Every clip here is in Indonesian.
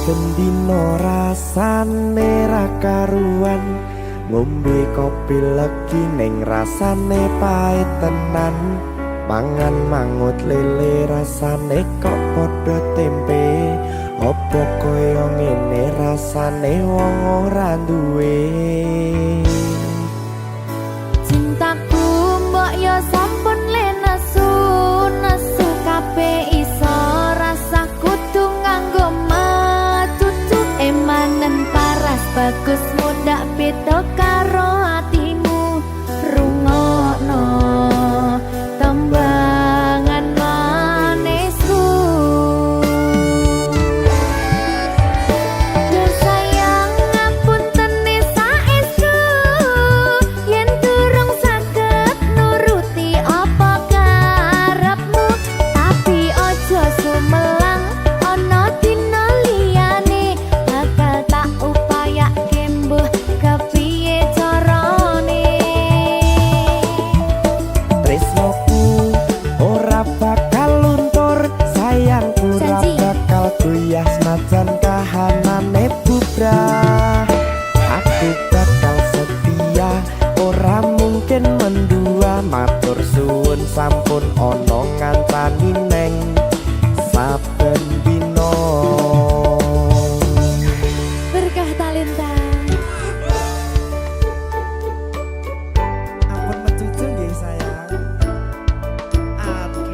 Dino rasane ra karuan, ngombe kopi legi ning rasane pahit tenan. Mangan mangut lele rasane kok padha tempe, opo koyo ngene rasane wong ora duwe. Cintaku mbok yo sampun lenesu, nesu kabeh iso rasa kudu nganggo matutu. Emanen paras bagus mudak beda karo atimu. Rungokno tembangan manisku. Yo sayang ngapunten saestu, yen durung saged nuruti apa karepmu. Tapi ojo sumelang ana dina liyane, bakal tak upayake mbuh kepiye carane. Tresnoku ora bakal luntur, sayangku ora Janji. bakal goyah senajan kahanane bubrah. Aku bakal setia, ora mungkin mendua. Matur suwun sampun ana ngancani neng saben dina. Berkah talenta. Ampun mecucu nggih sayang. Aduh.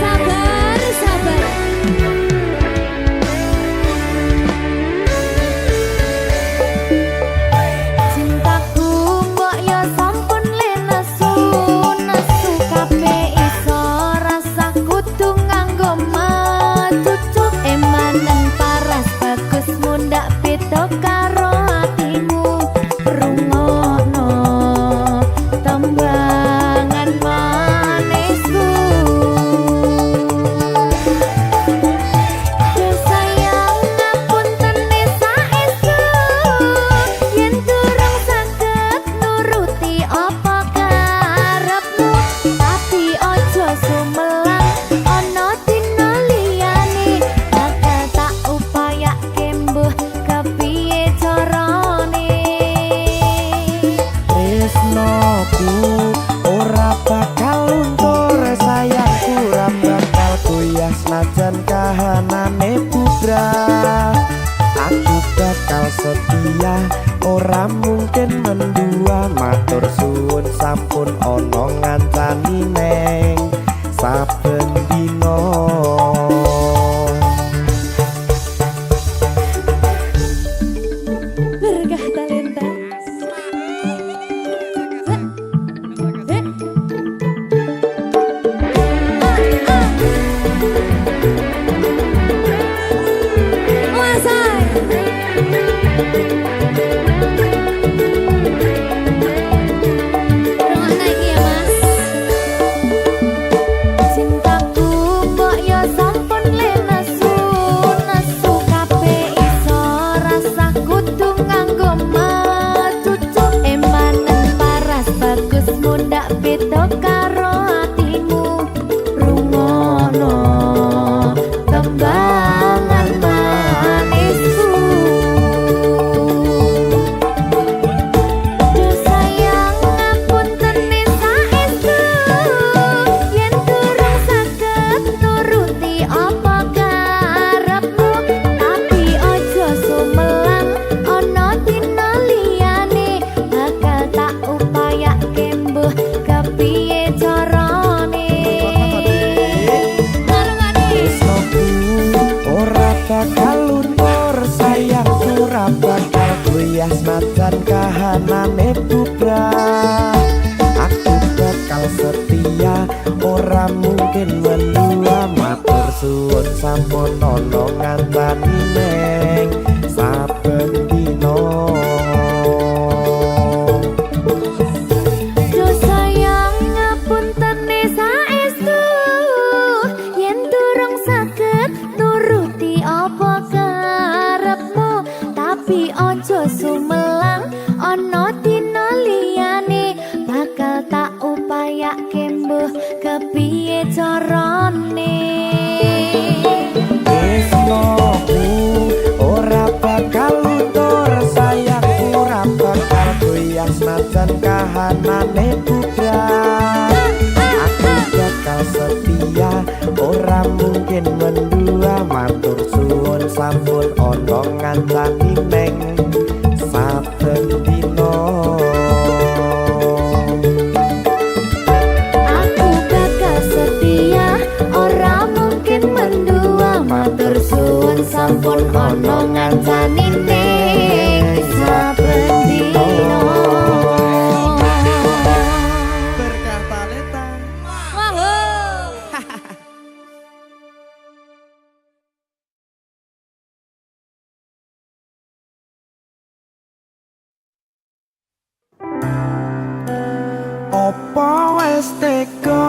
Sabar, sabar. Cintaku mbok yo sampun lenesu, nesu kabeh iso rasa kudu nganggo matutu. Emanen paras bagus mundak beda karo atimu. Rungokno tembangan manisku. Yo sayang ngapunten saestu, yen durung saged nuruti apa karepmu. Tapi ojo sumelang ana dina liyane, bakal tak upayake mbuh kepiye carane. Tresnoku ora bakal luntur, sayangku ora bakal goyah senajan kahanane bubrah. Aku bakal setia, ora mungkin mendua. Matur suwun sampun ana ngancani neng saben dina. Berkah talenta. Cintaku mbok yo sampun lenesu, nesu kabeh iso rasa kudu nganggo matutu. Emanen paras bagus mundak beda karo atimu. Rungokno tembangan manisku. Yo sayang ngapunten saestu, yen durung saged nuruti apa karepmu. Tapi ojo sumelang ana dina liyane, bakal tak upayake mbuh kepiye carane. Tresnoku ora bakal luntur, sayangku ora bakal goyah senajan kahanane bubrah. Aku bakal setia, ora mungkin mendua. Matur suwun sampun ana ngancani neng saben dina. Yo sayang ngapunten saestu, yen durung saged nuruti apa karepmu. Tapi ojo sumelang ana dina liyane, bakal mungkin mendua matur suwun sampun ana ngancani neng saben dina. Aku bakal setia, ora mungkin mendua matur suwun sampun ana ngancani ning saben dina. Berkah talenta. Opo wis teka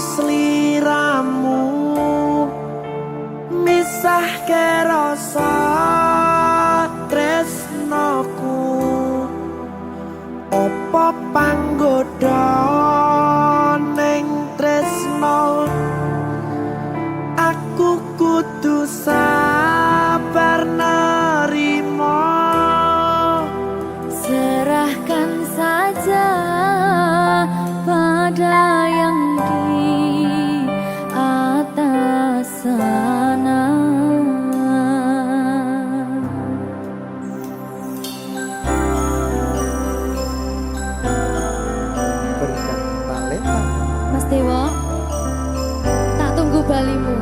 sliramu misahke rasa tresnoku. Opo panggoda ning tresno aku kudu sabar nerima. Serahkan saja pada yang di atas sana. Berkah talenta. Mas Dewo, tak tunggu balimu.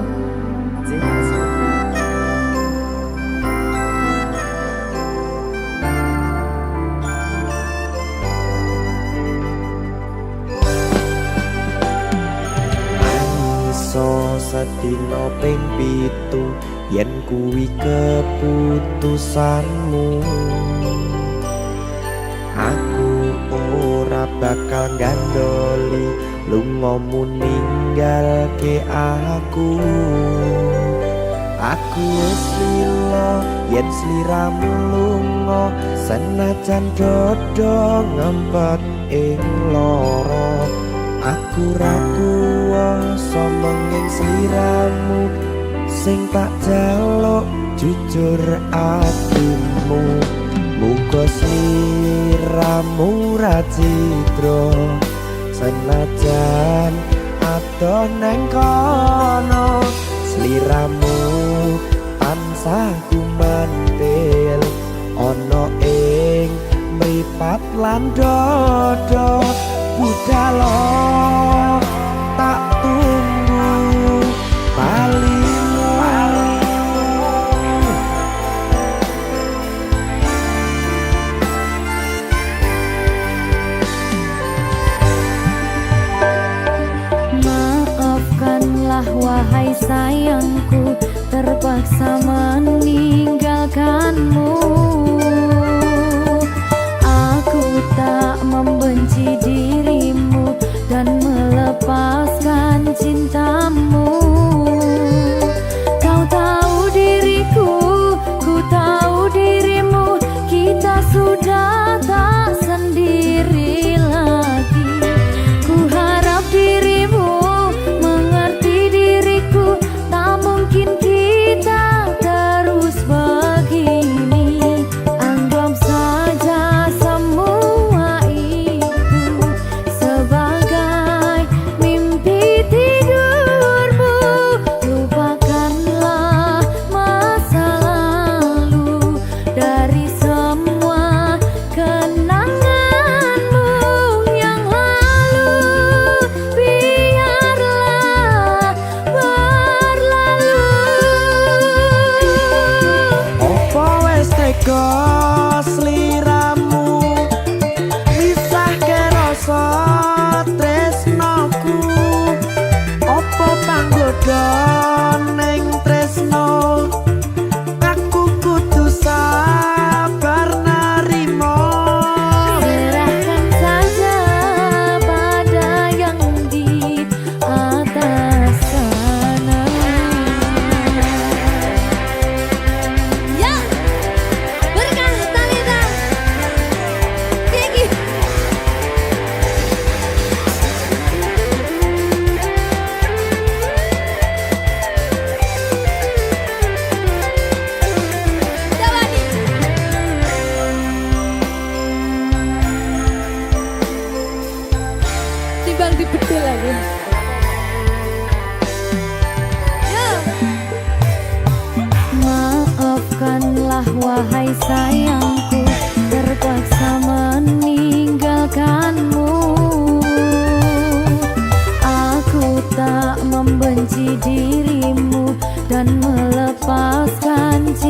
Iso sedina ping 7 yen kuwi keputusanmu. Aku ora bakal gandoli lungamu ninggalke aku. Aku wis lila yen sliramu lunga senajan dodo ngempet ing lara. Aku ra kuwasa menging sliramu sing tak jaluk jujur atimu. Muga sliramu ra citra senajan adoh neng kono. Sliramu tansah gumantil ana ing mripat lan dodo. Budalo tak tunggu balimu. Maafkanlah wahai sayangku, terpaksa meninggalkanmu. Aku tak membenci dirimu dan melepaskan cintamu. Kau tahu diriku, ku tahu dirimu, kita sudah tak sendiri lagi. Ku harap dirimu mengerti diriku, tak mungkin kita terus begini. Anggap saja semua itu sebagai mimpi tidurmu. Lupakanlah masa lalu dari semua kenanganmu yang lalu. Biarlah berlalu. Opo wis teka sliramu misahke rasa tresnoku. Opo panggoda ning tresno aku kudu sabar nerima. Serahkan saja pada yang di atas sana. Ya, berkah talenta.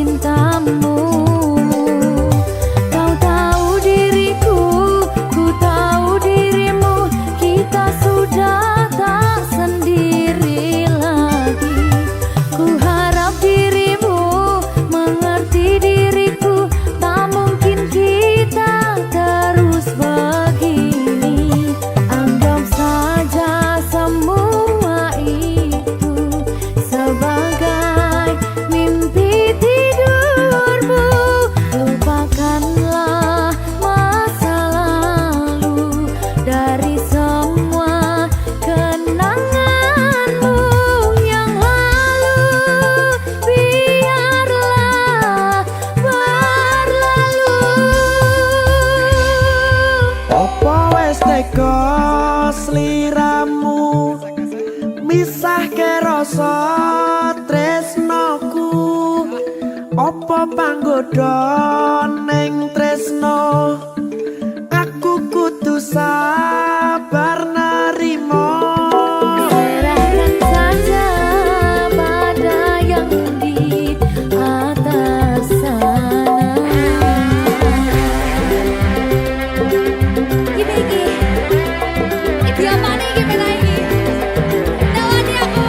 cintamu. Kau tahu diriku, ku tahu dirimu, kita sudah tak sendiri lagi. Ku harap dirimu mengerti diriku, tak mungkin kita terus begini. Anggap saja semua itu sebagai mimpi tidurmu. Lupakanlah masa lalu dari semua kenanganmu yang lalu. Biarlah berlalu. Opo wes teko sliramu misahke rasa tresnoku. Opo panggoda ning tresno, aku kudu sabar narimo. Serahkan saja pada yang di atas sana. Iki apa nih kita ini? Tawani aku.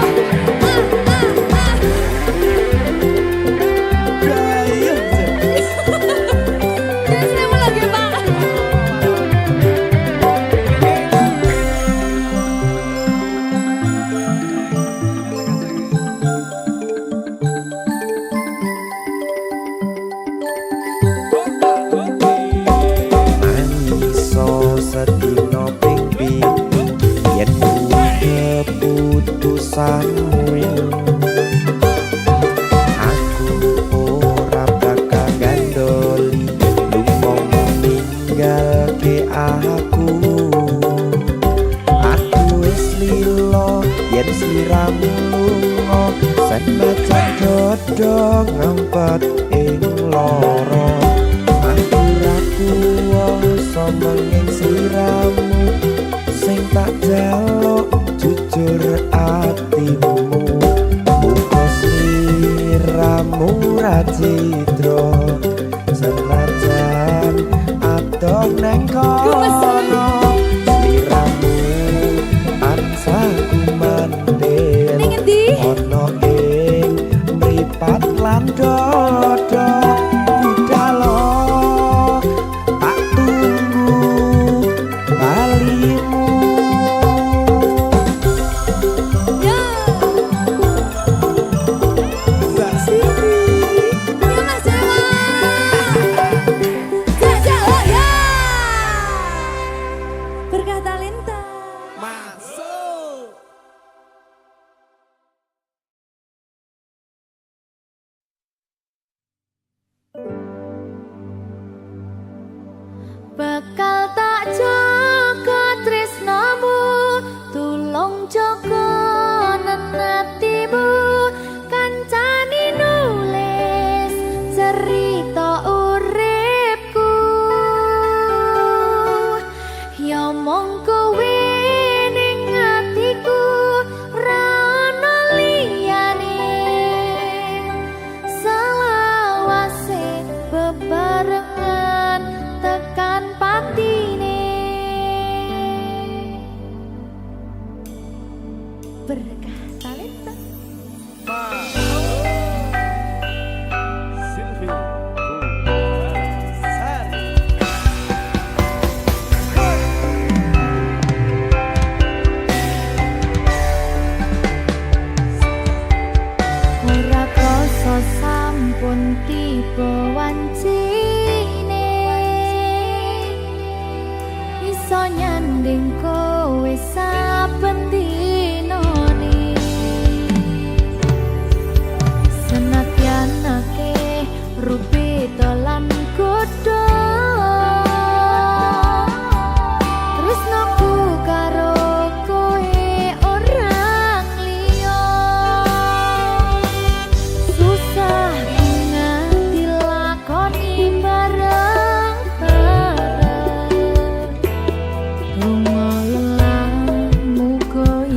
Saya mau lagi Pak. Mangiso sedina ping pitu yen keputusanmu. Aku ora bakal gandoli lumong ninggalke aku. Aku wis lilo yen sliramu lunga, senajan dodo ngempet ing loro. Aku ra kuwasa menging sliramu, sing tak jaluk jujur atimu. Muga sliramu ra cidra, senajan adoh neng kono. Sliramu tansah kumandel Ning endi? ono ing mripat lan dodo. Budalo tak tunggu balimu. Ya. Mbak Siti. Ya Mas Dewa. Jajak oh ya. Berkah talenta. Masuk. Bakal tak jaga tresnamu, tulung jaga nenatimu. Kancani nulis cerita uripku, ya mong kowe ning atiku, ra ono liyane. Selawase bebarengan tekan patine. Berkah talenta. Ora krasa sampun tiba wancine, iso nyanding kowe saben dinane. Senadyan akeh rupi dolan godho, tresnaku karo kowe orang liya. Susah nganti lakoni bareng-bareng. Lunga lelah muga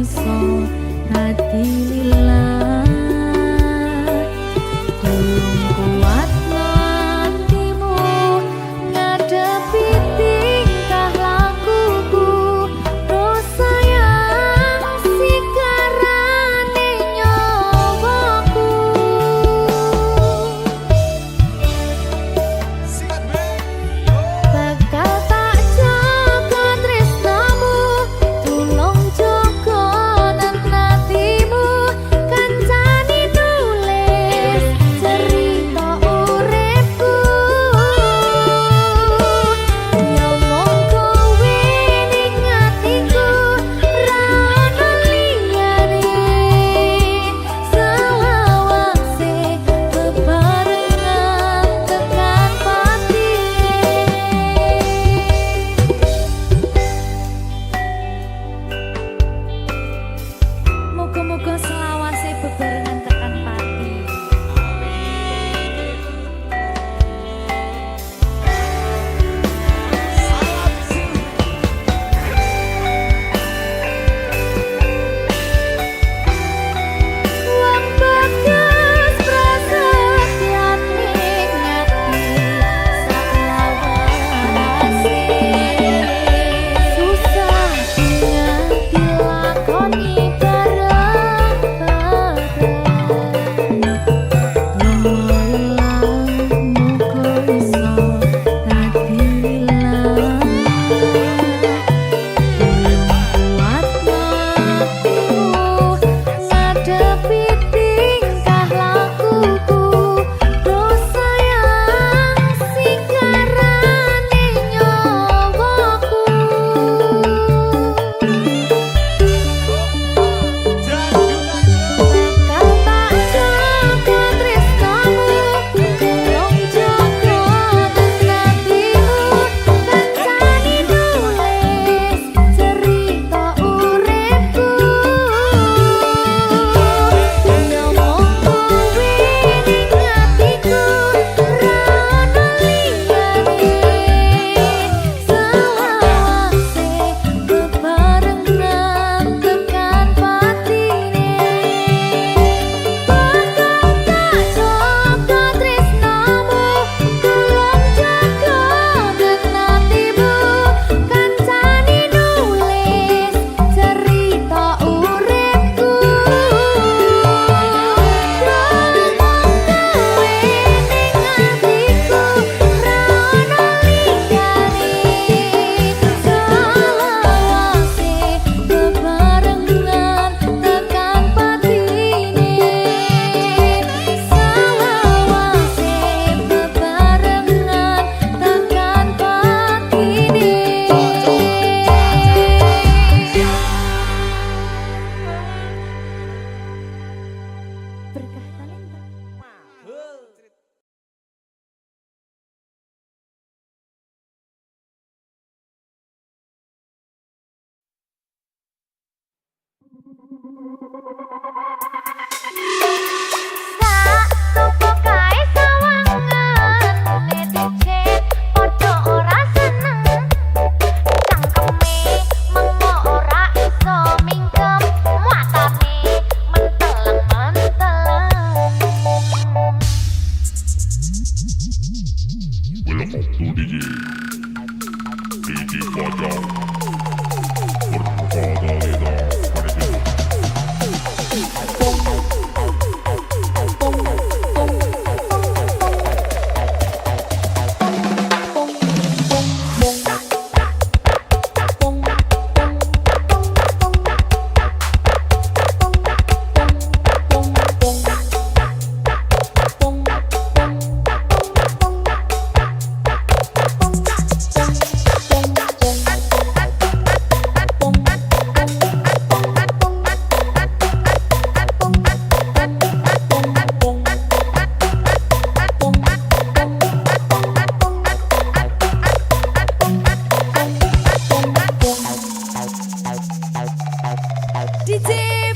DJ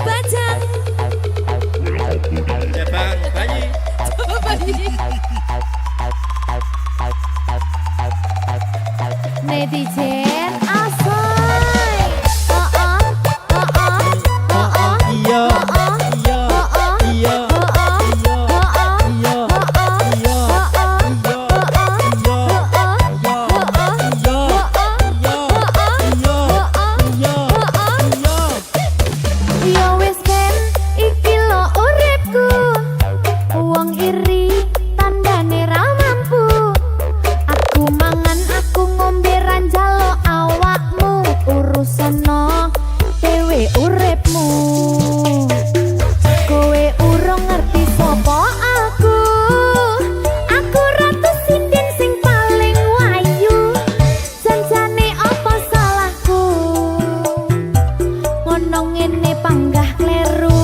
Bajang. Ya bang, bayi. Netizen asoy. Iya, iya, iya, Ya wis ben iki lo uripku. Wong iri tandane ra mampu. Aku mangan aku ngombe ra njaluk awakmu. Urusana dhewe uripmu. Kowe urung ngerti sapa aku. Aku ratu sinden sing paling wayu. Janjane apa salahku? Ngono ngene panggah kleru.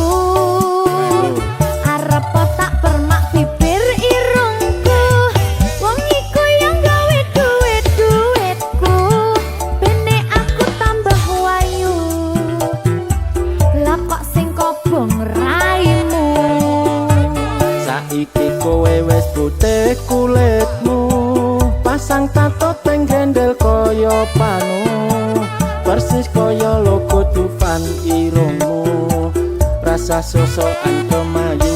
Arep tak permak bibir irungku. Wong iku yang gawe duit-duitku. Bene aku tambah wayu. Lah kok sing kobong raimu. saiki kowe wis putih kulitmu, pasang tato teng gendel kaya panu, persis kaya logo Dufan irungmu, rasa sosokan kemayu.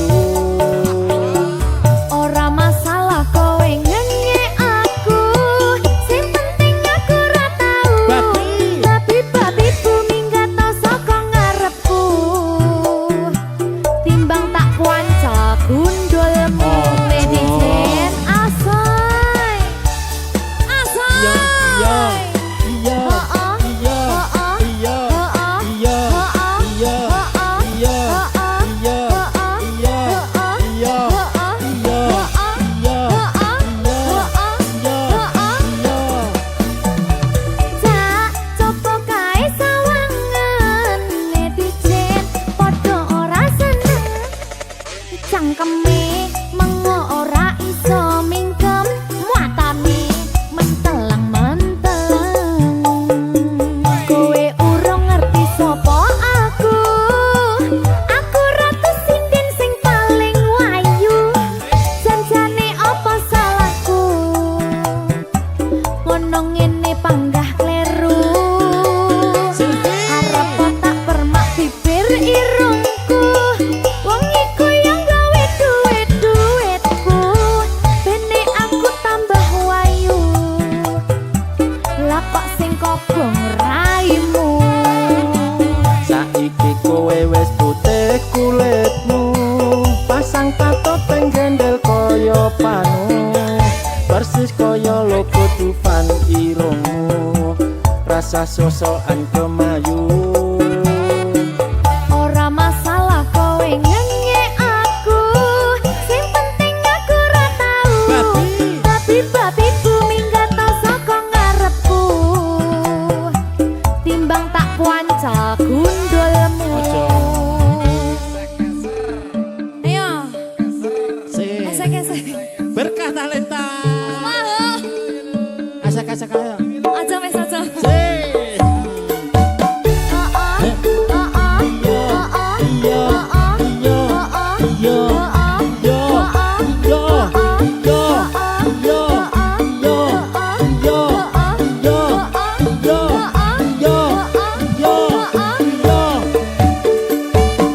Ora masalah kowe ngengek aku. Sing penting aku ra tau. Babi. Babi-babiku minggat tau saka ngarepku. Timbang tak kuanca gundulmu. Netizen asoy. Asoy. Iya, iya, iya, iya, iya, iya, iya, iya, iya, iya, iya, Tak coba kae sawangan. Netizen padha ora seneng. Cangkeme mengo ora iso mingkem. Muatane mentelang-mentelang. Kowe urung ngerti sapa aku. Aku ratu sinden sing paling wayu. Janjane apa salahku? Ngono ngene panggah kleru. Arep tak permak bibir irungku. Wong iku yang gawe duit-duitku. Bene aku tambah wayu. Lah kok sing kobong raimu. saiki kowe wis putih kulitmu, pasang tato teng gendel kaya panu, persis kaya logo Dufan irungmu, rasa sosokan kemayu. Ora masalah kowe ngengek aku. Sing penting aku ra tau. Babi. Babi-babiku minggat tau saka ngarepku. Timbang tak kuanca gundulmu. Ojo. Ayo, Si. esek-esek. Berkah talenta. Mau. Asak-asak ayo. Aja wis aja. Si.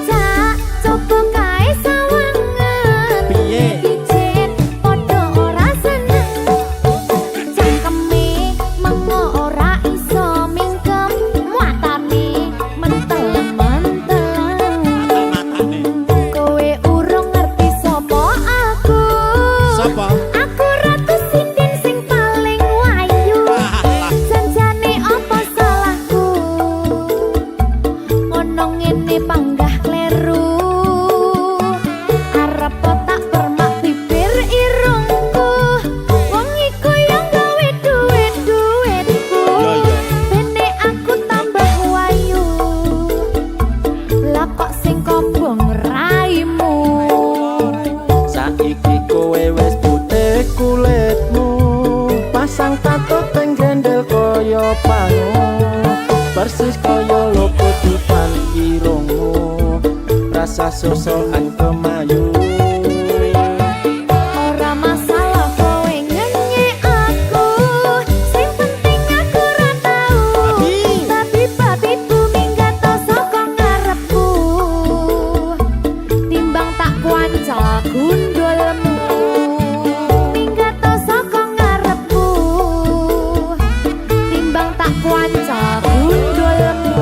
Tak coba kae sawangan. Piye? Netizen padha ora sang tato teng gendel kaya pangu persis kaya lopo tupan irungu rasa sosokan kemayu. Ora masalah kowe ngenyek aku, sing penting aku ora tau tapi minggat to saka ngarepku, timbang tak kuanca gundulmu. Minggat to saka ngarepku, timbang tak kuanca gundulmu.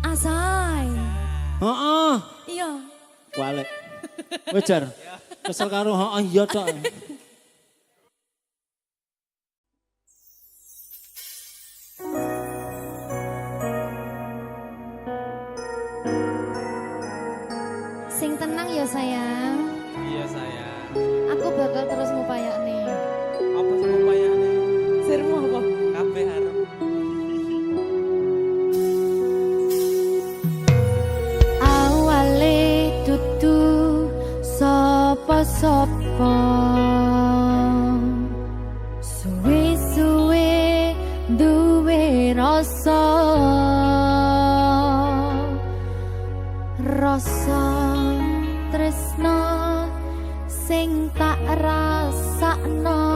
Asai. Heeh. Iya. Walek. Wejar. Kesel karo heeh iya tok. Sing tenang ya sayang. Iya sayang. Aku bakal terus ngupayakne. Apa sih upayane? Sirmu apa? Kabeh arep. Awale dudu sapa-sapa, suwe-suwe duwe rasa tresno sing tak rasakno.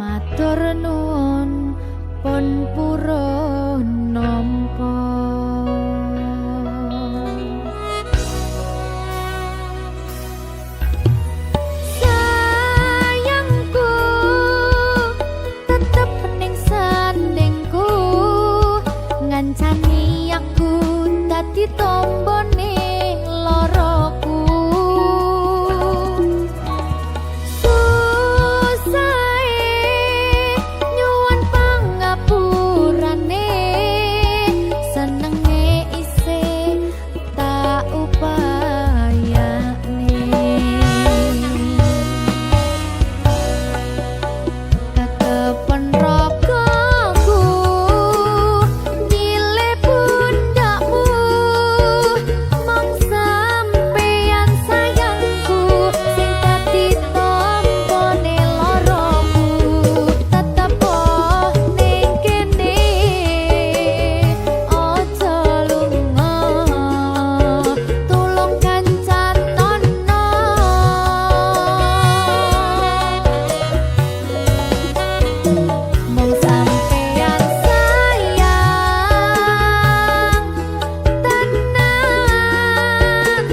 Matur nuwun pun purun nampa. Sayangku tetep ning sandingku, ngancani aku dadi tombone loroku. Nyuwun pangapurane, senenge isih tak upayane. Kekepen rogoku nyilih pundakmu, mong sampeyan sayangku sing dadi tombone loroku. Tetep ning kene aja lunga, tulung kancanono. Mong sampeyan sayang tenan,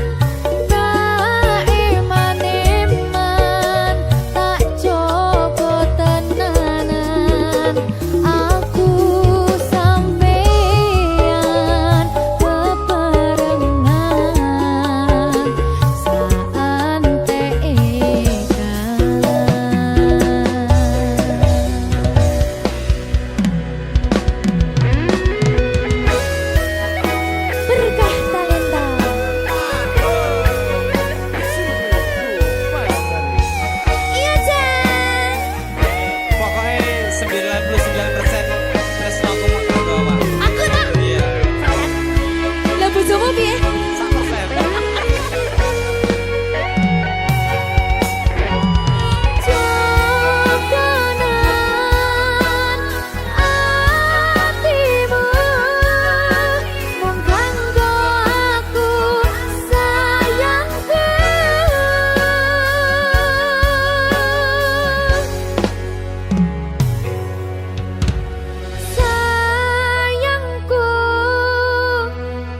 tak iman-iman, tak jogo tenanan. Aku sampeyan bebarengan saante berkah talenta. Iya Jan, Pokoknya 99% tresno aku mau bawa. aku tak. Iya. Lah bojomu piye? 100%. Jogonan atimu, mung kanggo aku sayangku. Sayangku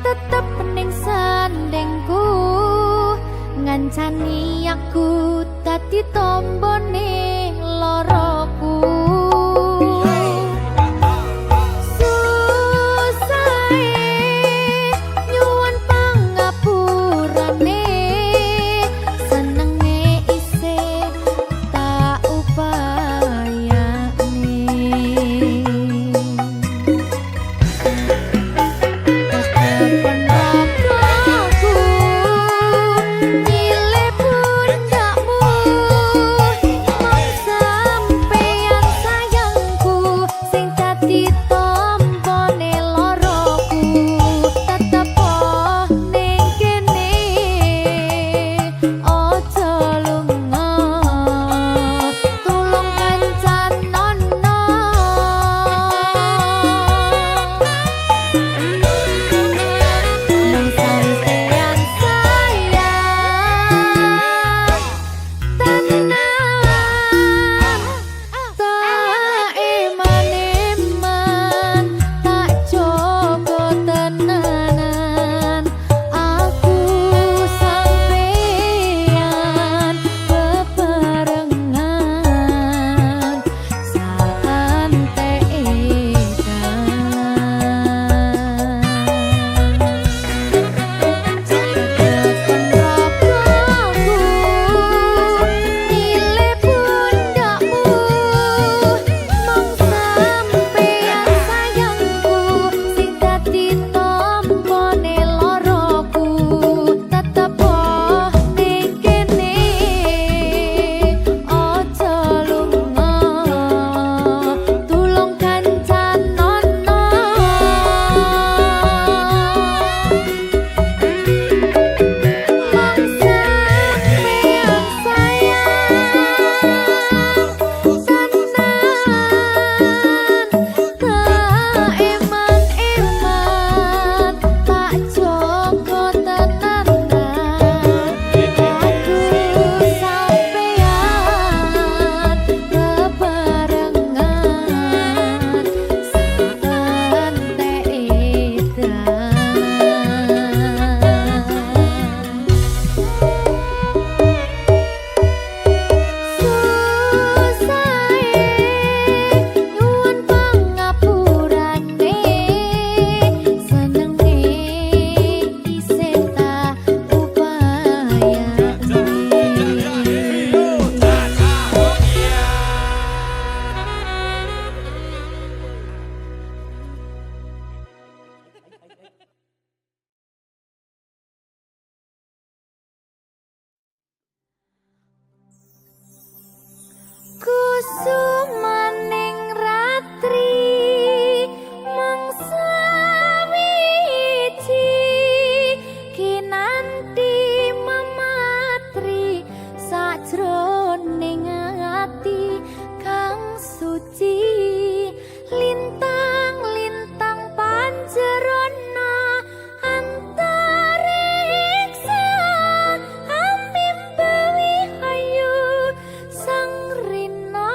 tetep ning sandingku, ngancani aku dadi tombone loroku. Susahe nyuwun pangapurane, senenge isih tak upayane. Kekepen rogoku nyilih pundakmu, sumaning ratri mangsa wiji kinanti mematri sajroning ati kang suci lintang-lintang panjerona antariksa ambimbawi hayu sang rina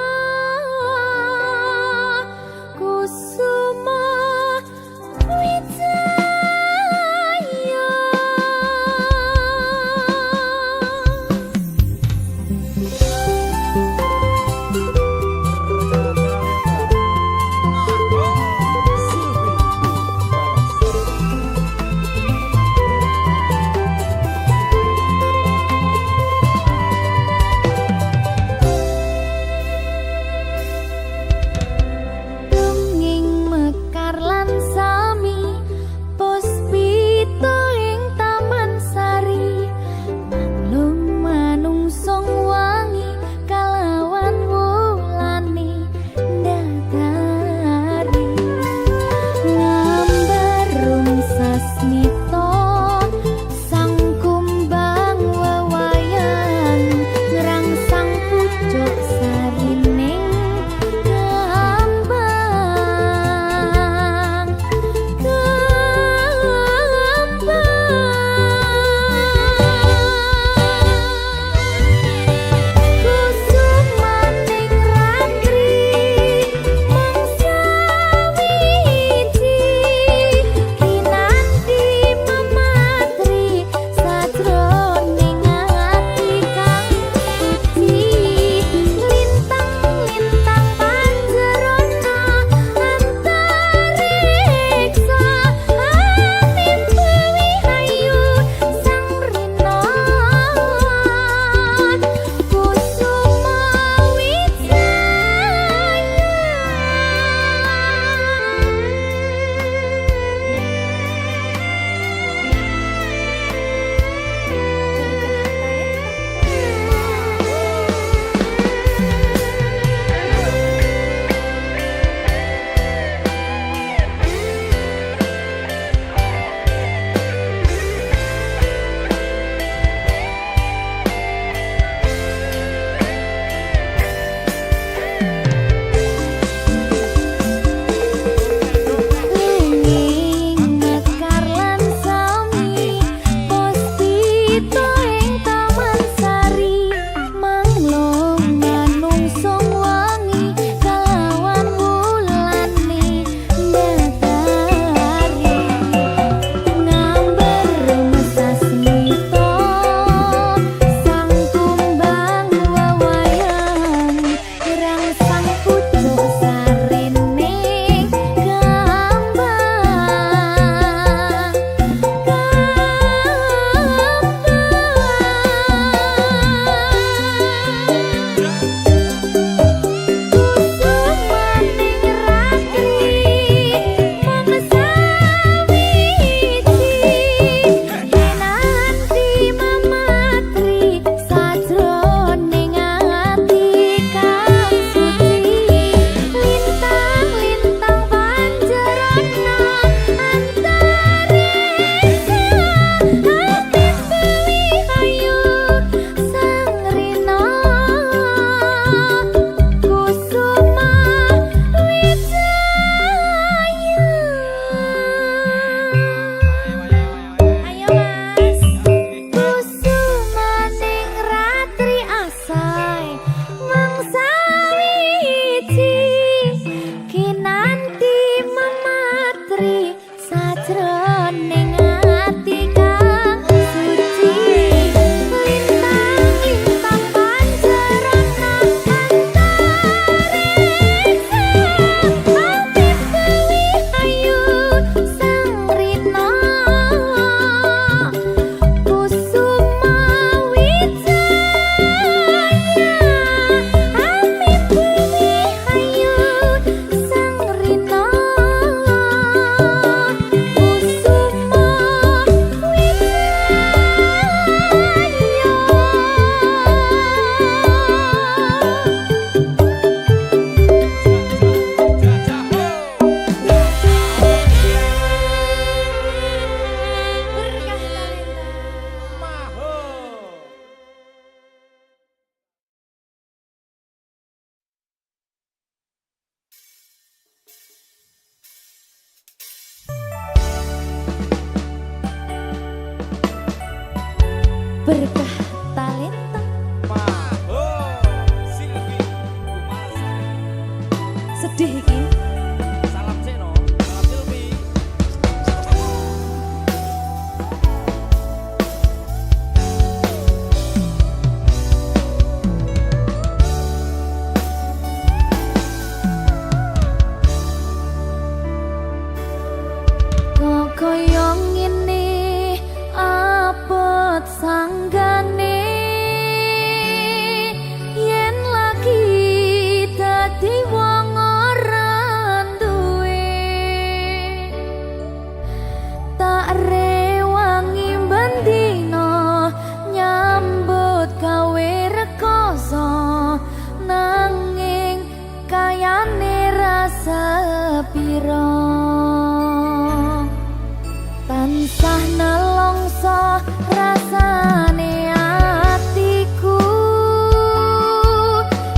Tansah nelongso rasane atiku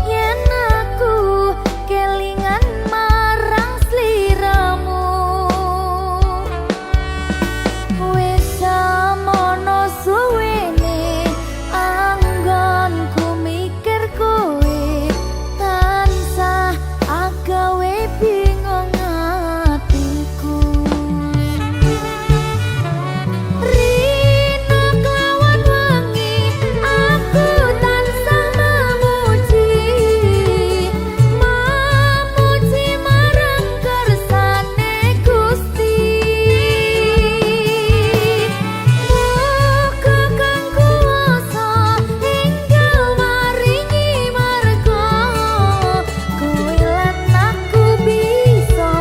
yen aku kelingan marang sliramu wis semono suwene anggonku mikir kowe tansah agawe bingung atiku Rina kelawan wangi aku tansah memuji marang kersane Gusti muga kang kuwasa enggal maringi marga kowe lan aku bisa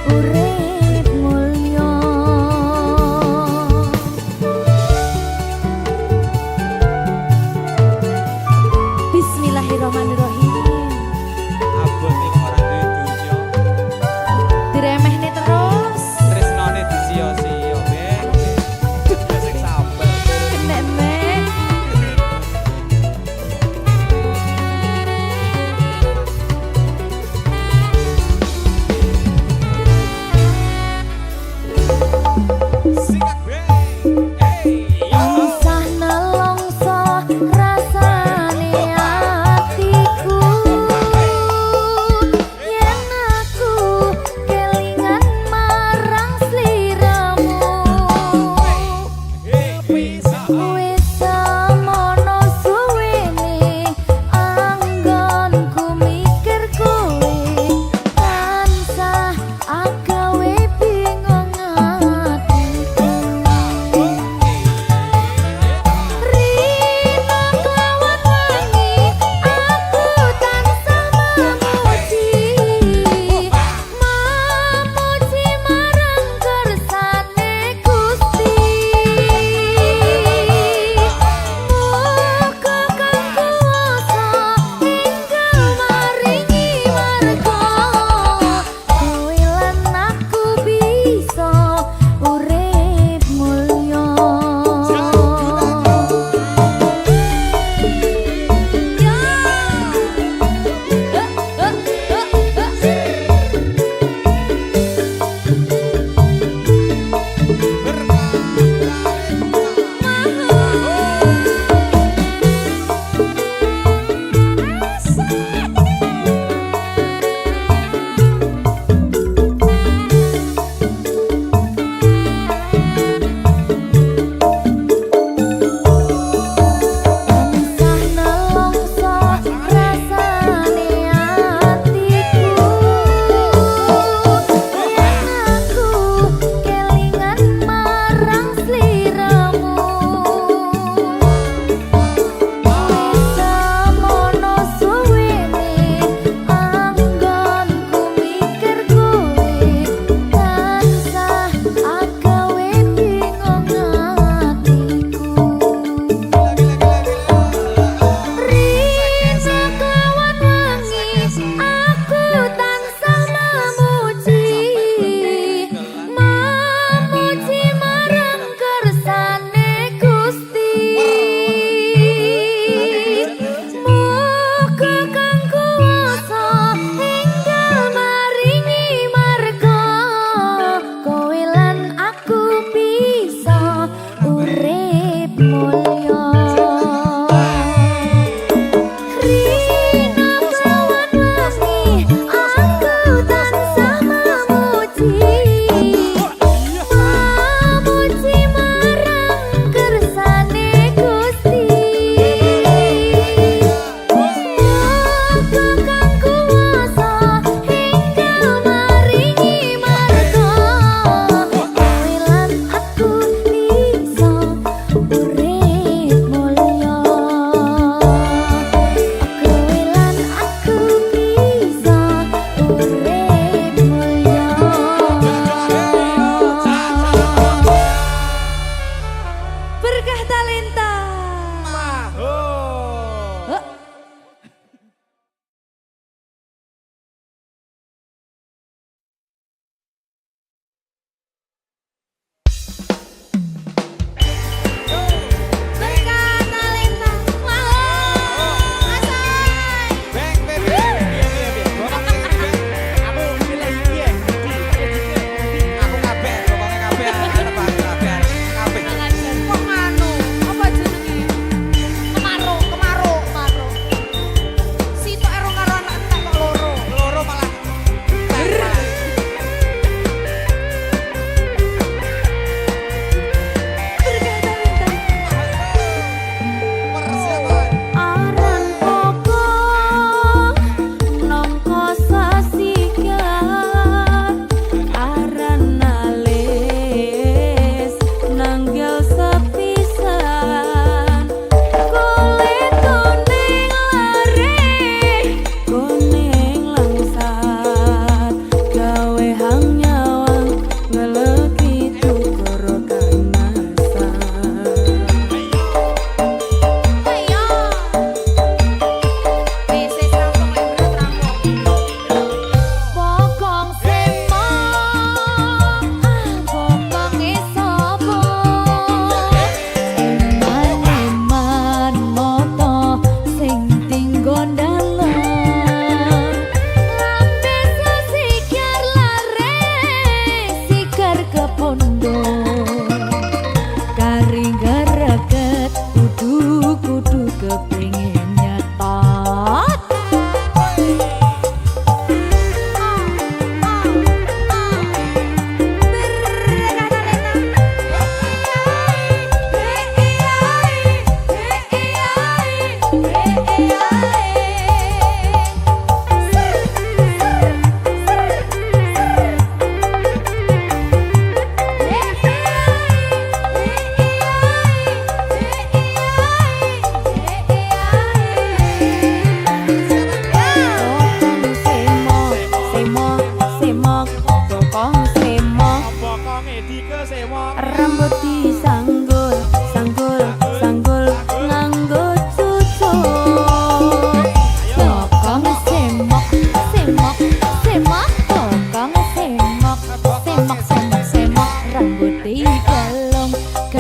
urip mulya Bismillahirrahmanirrahim. Abot iki ora duwe dunya. Diremehne terus. Tresnane disia-sia, Ben. Sing sabar. Nek mek. Sikat, Ben. Hey, yo. Tansah nelongso rasane atiku yen aku kelingan marang sliramu Bisa. wis semono suwene anggonku mikir kowe tansah agawe bingung atiku Rina kelawan wangi aku tansah memuji marang kersane Gusti muga kang kuwasa enggal maringi marga kowe lan aku bisa urip mulya Tansah nelongso rasane atiku yen aku kelingan marang sliramu wis semono suwene anggonku mikir kowe tansah agawe bingung atiku Rina kelawan wangi aku tansah memuji marang kersane Gusti muga kang kuwasa enggal maringi marga kowe lan aku bisa urip mulya Rina kelawan wangi aku tansah memuji marang kersane Gusti muga kang kuwasa enggal maringi marga kowe lan aku bisa urip mulya kowe lan aku bisa urip mulya berkah talenta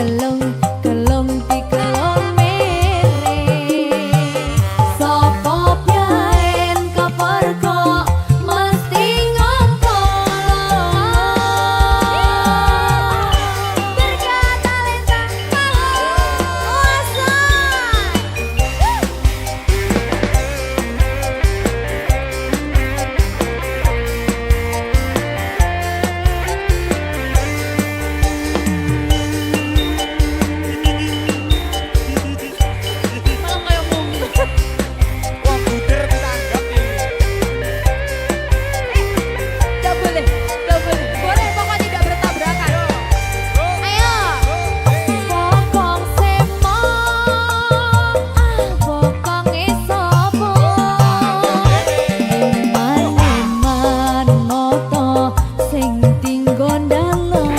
gelung gelung digelung mere sapa biyen keperko mesti ngompol berkah talenta kuasa malah kayak mumi. Wah, buder ditanggap ini. Gak boleh, gak boleh. Boleh, pokoknya tidak bertabrakan. Ayo. Bokong semok, bokonge sopo. Eman-eman moto sing tinggo ndalem.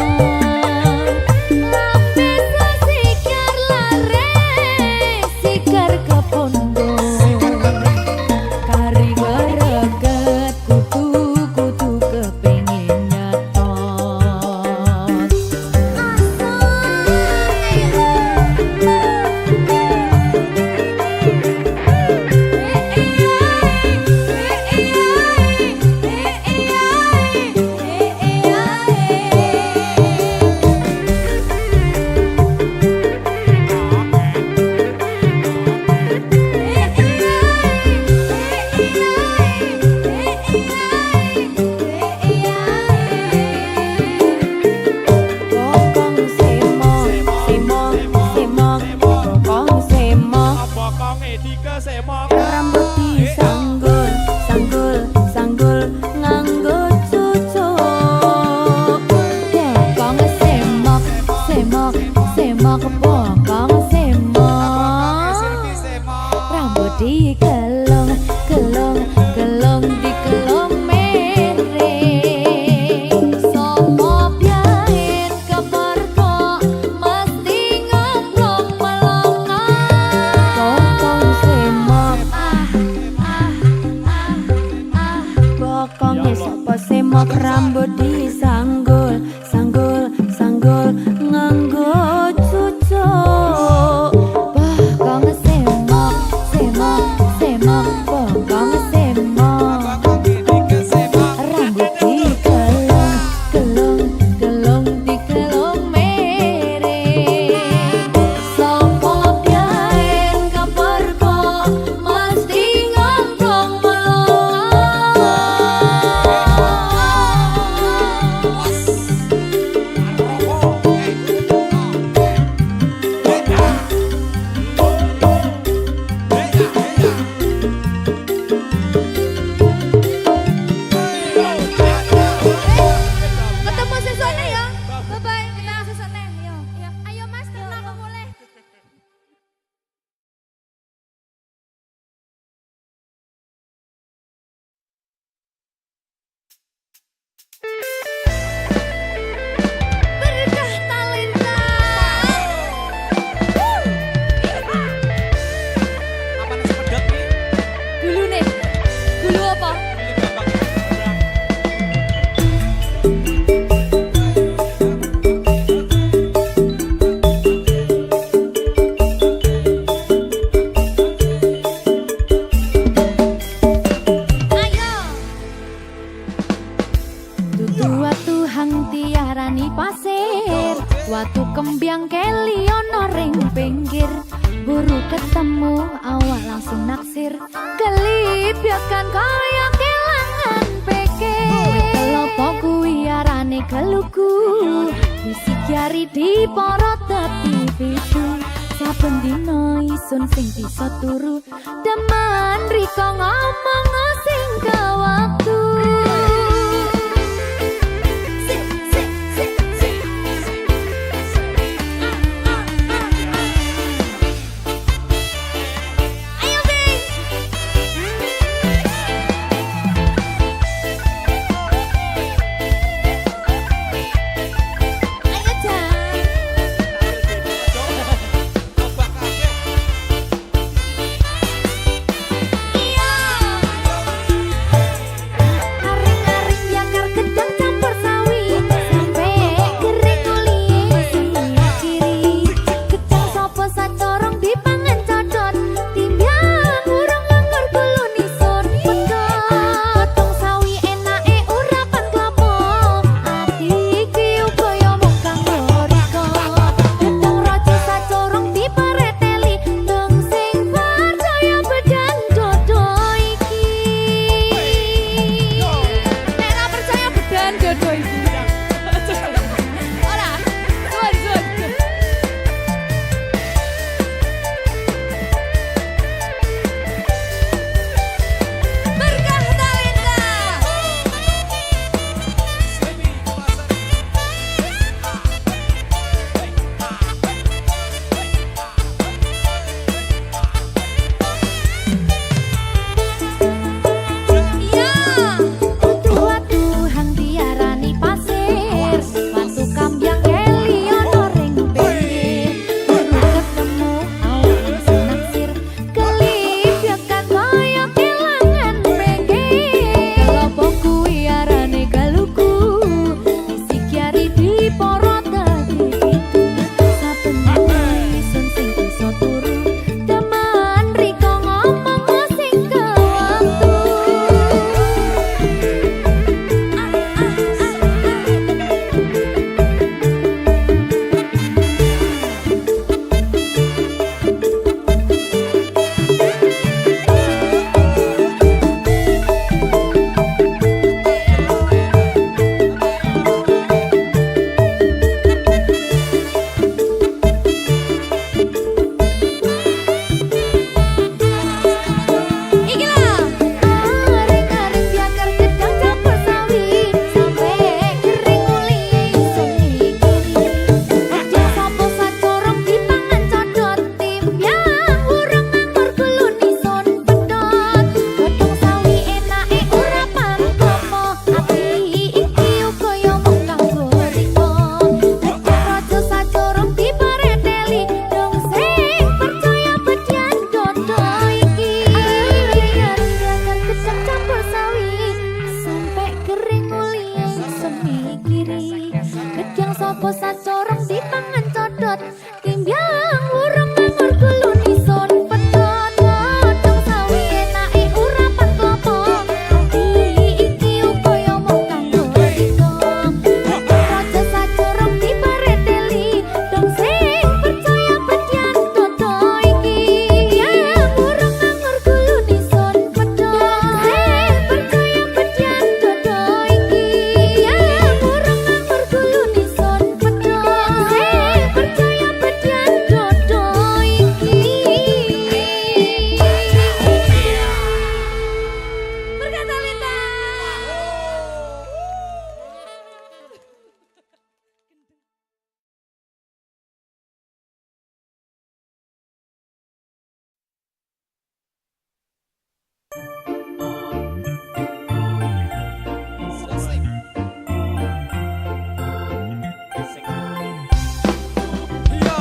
Lapis sikar lare, sikar kepondo. Kari greget kutu kepengin nyetot Bokong semok, semok, semok, bokong semok. Bokonge dikesemok. Rambut disanggul, sanggul, sanggul nganggo cucuk. Bokong semok, semok, semok, bokong semok. Rambut digelung, gelung, gelung digelung mere. Sopo biyen keperko mesti ngomplong melongan. Bokong semok, bokonge sopo semok rambut disanggul, sanggul, sanggul nganggo cucuk. Bokong semok, semok, semok, bokong semok. Rambut digelung, gelung, gelung digelung mere. Sopo biyen keperko mesti ngomplong ketemu sesone ya. Bye bye, ketemu sesone. Yo, yo. Ayo Mas, kita mulai. Berkah talenta. Apa nasi pedot nih? Dulu nih. Dulu apa? Ini gampang. Ayo. Dudu watu hang tiarani pasir, watu kembyang keli ono ring pinggir. Buru ketemu awak langsung naksir, kelipyakan kaya kelangan pikir. Kelopo kuwi arane keluku, isi jari di porot tepi pitu. Saben dina isun sing bisa turu, demen riko ngomong sing ke waktu. Ayo Bing. Ayo Jang. Iya. pedot timbyang urung nganggur kulo nison pedot godhong sawi enake urapan klopo ati iki upaya mung kanggo dina raja sajurung dipareteli dong sing percaya bedyan dodo iki yang urung nganggur kulo nison pedot sing percaya bedyan dodo iki yang urung nganggur kulo nison pedot sing percaya bedyan dodo iki berkata Linda. Selesai. Iya.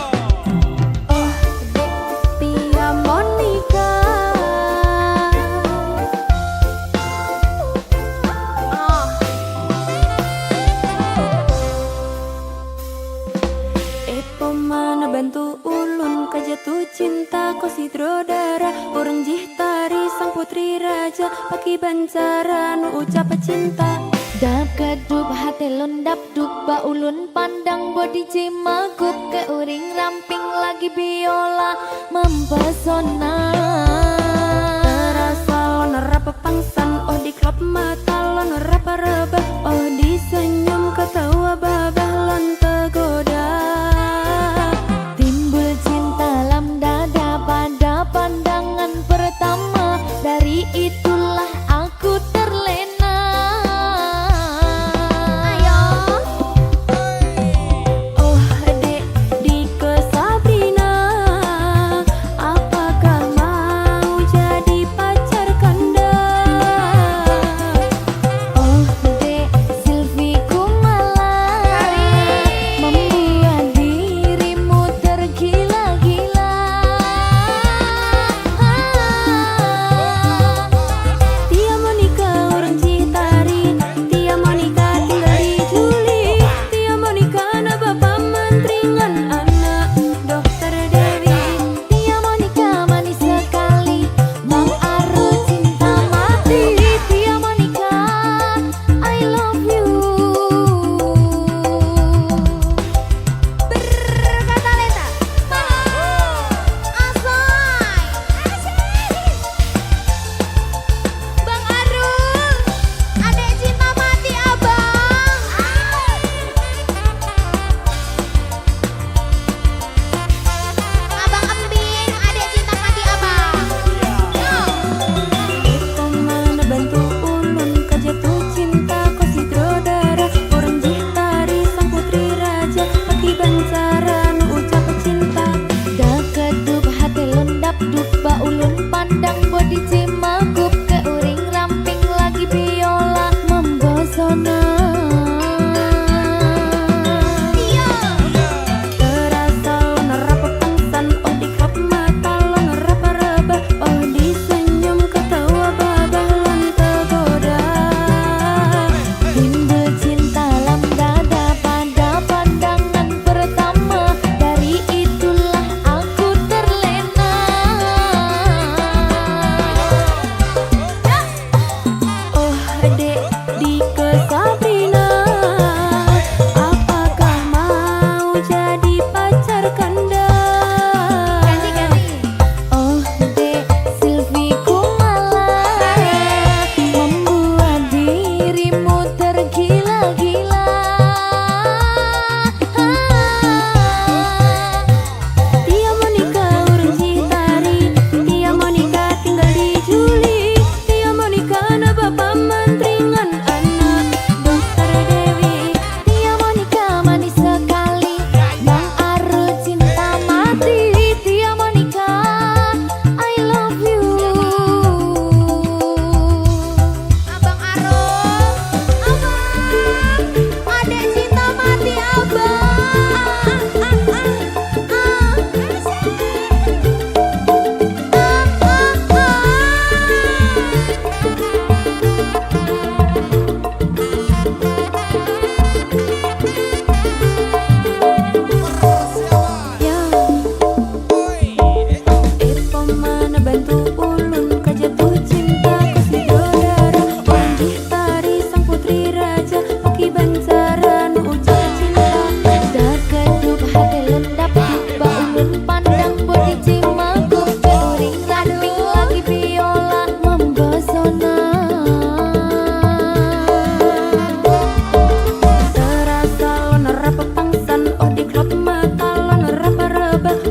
Oh, Tia Monica. Epo mana bantu ulun kajatuh cinta ko sidrodara urang jihtari sang putri raja paki bancara nu ucap cinta dap kedup hati lun dap dup ulun pandang body cimagup ke uring ramping lagi biola mempesona terasa lon rapa pangsan oh di klop mata lon rapa rebah oh di senyum ketawa babah lon tegoda timbul cinta lam dada pada pandangan pertama dari itulah aku terlena ayo oh dek Dike Sabrina apakah mau jadi pacar kanda oh dek Silvi Kumala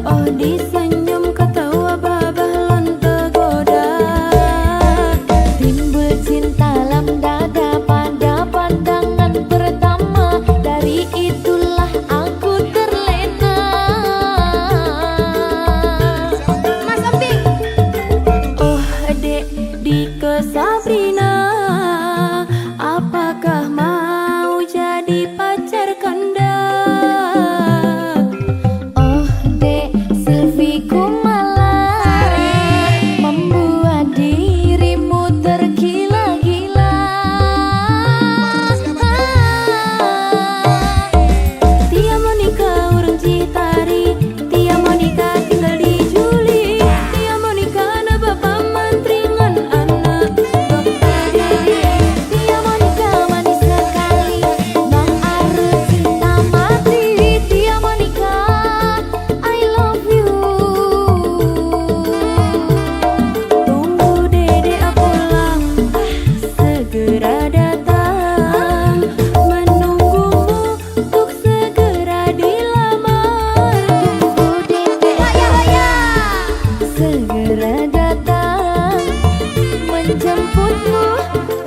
oh disenyum ketawa babah lan tergoda. Timbul cinta dalam dada pada pandangan pertama, dari itulah aku terlena. Mas Opik. Oh dek Dike Sabrina, apakah mau jadi pacar kanda? Oh dek Silvi Kumala, membuat dirimu tergila-gila. Tia Monica urang Citari, Tia Monica tinggal di Juli, Tia Monica na bapak mantringan anak dokter Dede. Tia Monica manis sekali, Bang Arus cinta mati. Tia Monica I love you. Tunggu Dede pulang, segera datang, menunggumu untuk segera dilamar. Tunggu Dede segera datang, menjemputmu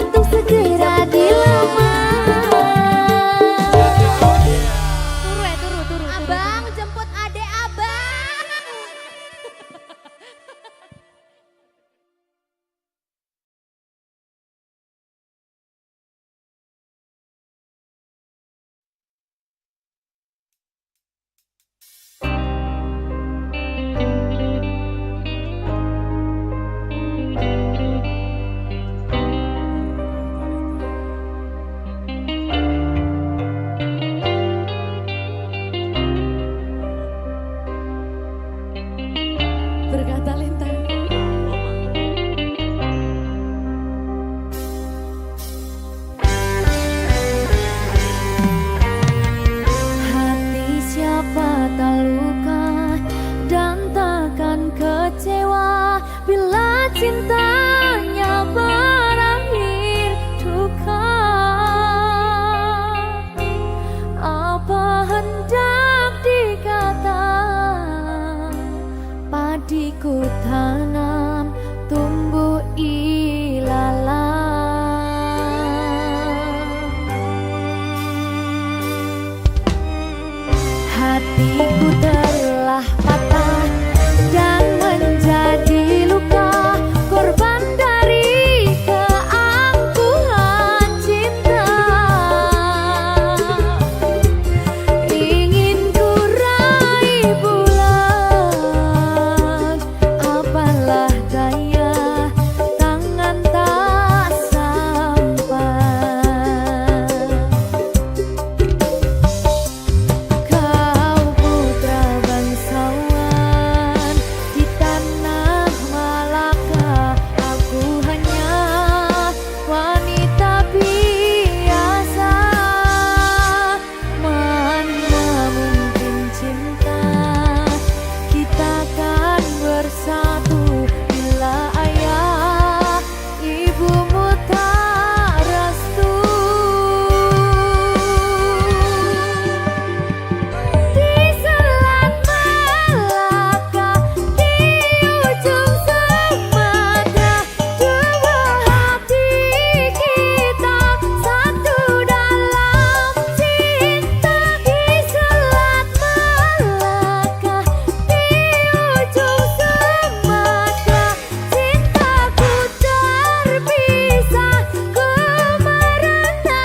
untuk segera dilamar. Turu. Abang jemput adek abang. Berkah talenta. Hati siapa tak luka dan takkan kecewa bila cintanya berakhir duka. Apa hendak dikata, padiku tanam tumbuh ilalang. Hatiku telah patah dan menjadi luka, korban dari keangkuhan cinta. Ingin ku raih bulan, apalah daya, tangan tak sampai. Kau putra bangsawan di tanah Malaka, aku hanya wanita biasa. Mana mungkin cinta kita kan bersatu bila ayah ibumu tak restu. Di Selat Malaka, di ujung Sumatera, dua hati kita satu dalam cinta. Di Selat Malaka, di ujung Sumatera, cintaku terpisah ku merana.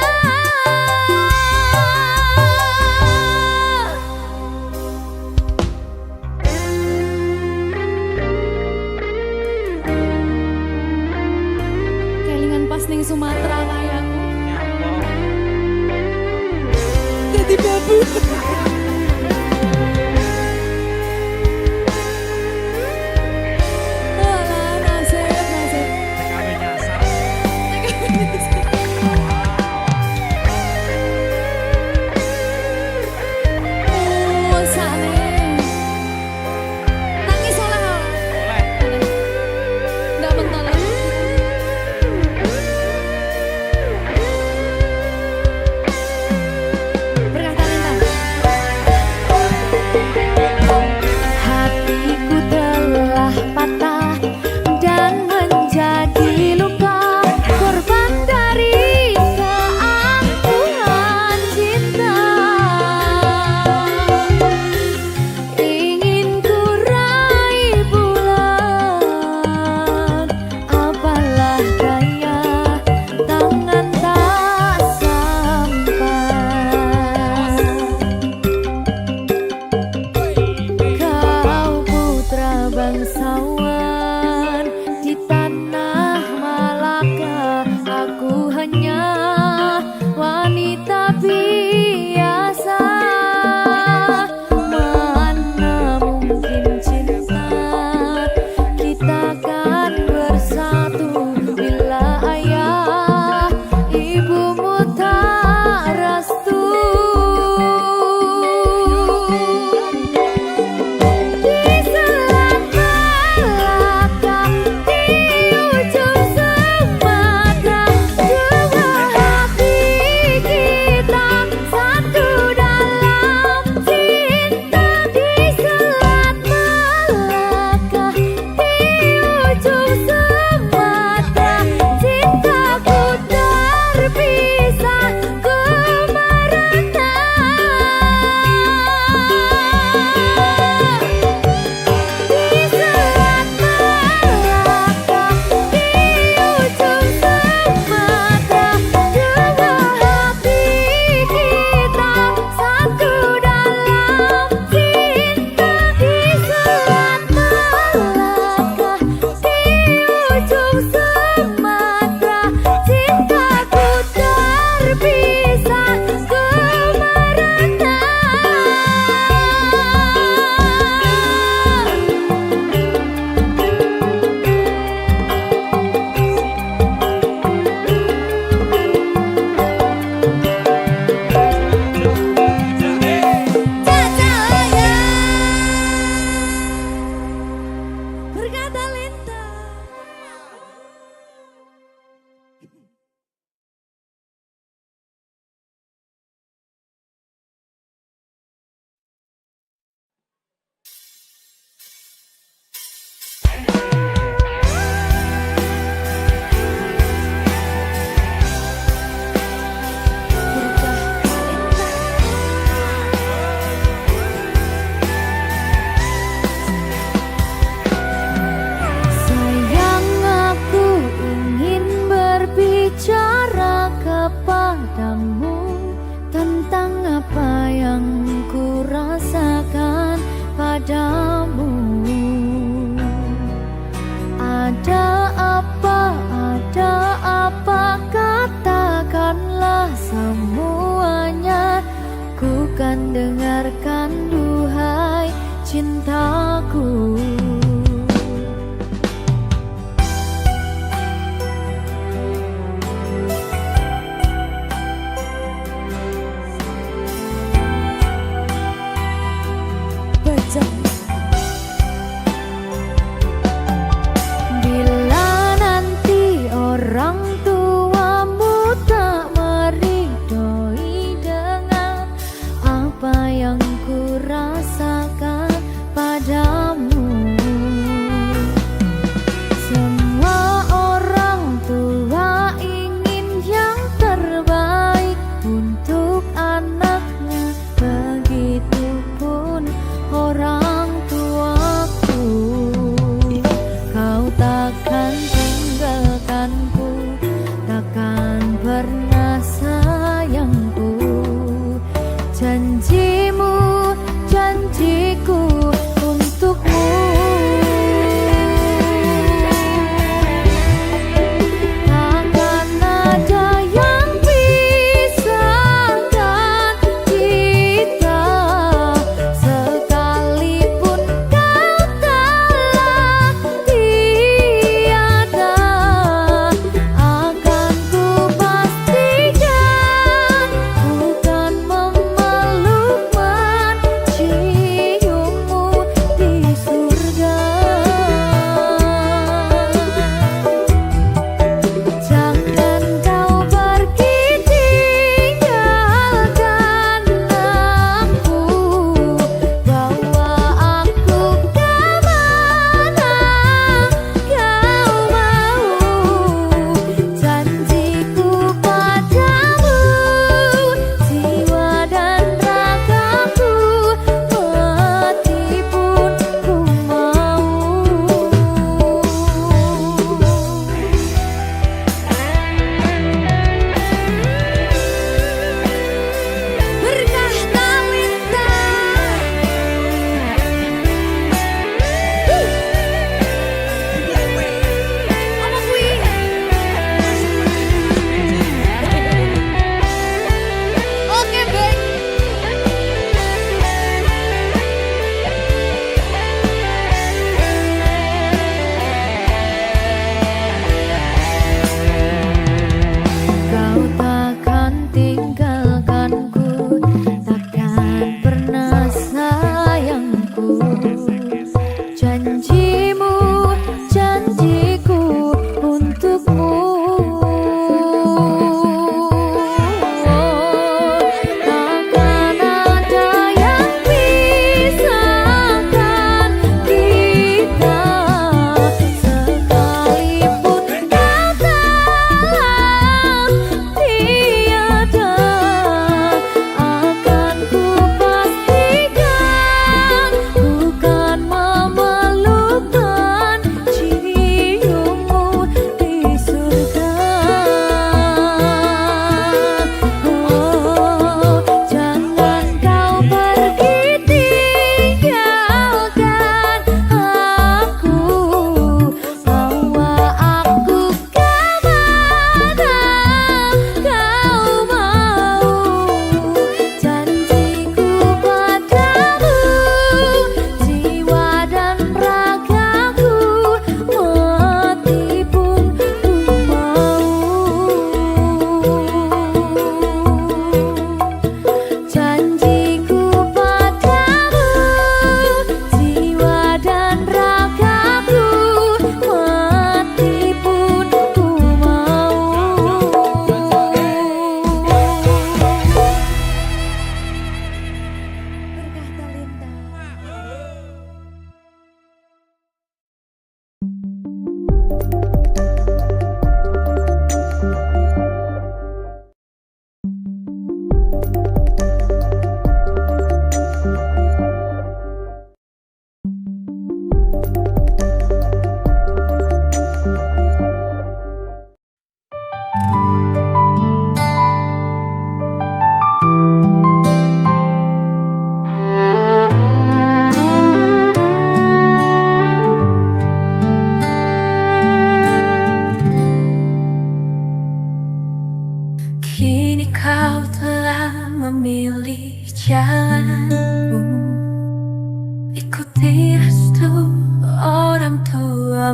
Kelingan pas ning Sumatera kayakku. Jadi babu. Alah, nasib. Oh, sane. Nangis oleh kau. Nggak bentar. Berkah talenta. aku. Bila nanti orang tuamu tak meridhoi dengan apa yang ku rasakan padamu,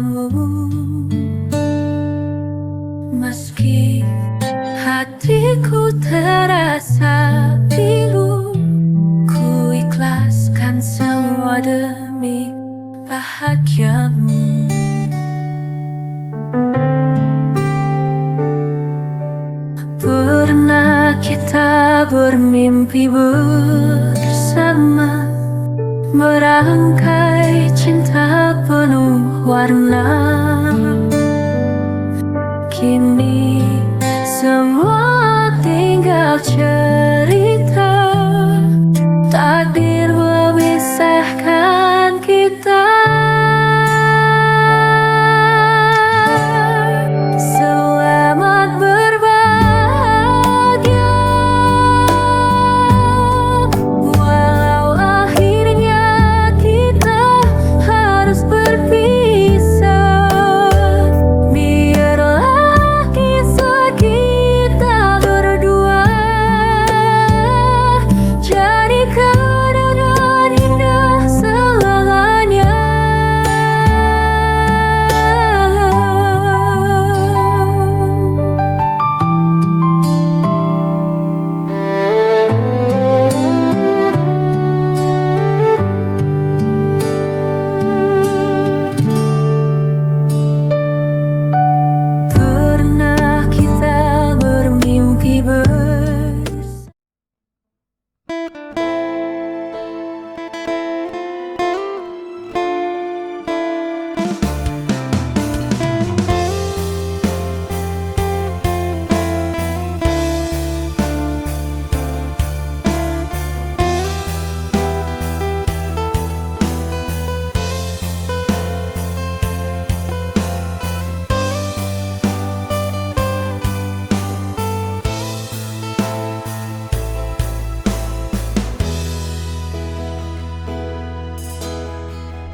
kamu. Meski hatiku terasa pilu, ku ikhlaskan semua demi bahagiamu. Pernah kita bermimpi bersama, merangkai cinta penuh warna. Kini semua tinggal cerita, takdir memisahkan kita. Selamat berbahagia, walau akhirnya kita harus berpisah. Biarlah kisah kita berdua jadi kenangan indah selamanya. Pernah kita bermimpi bersama.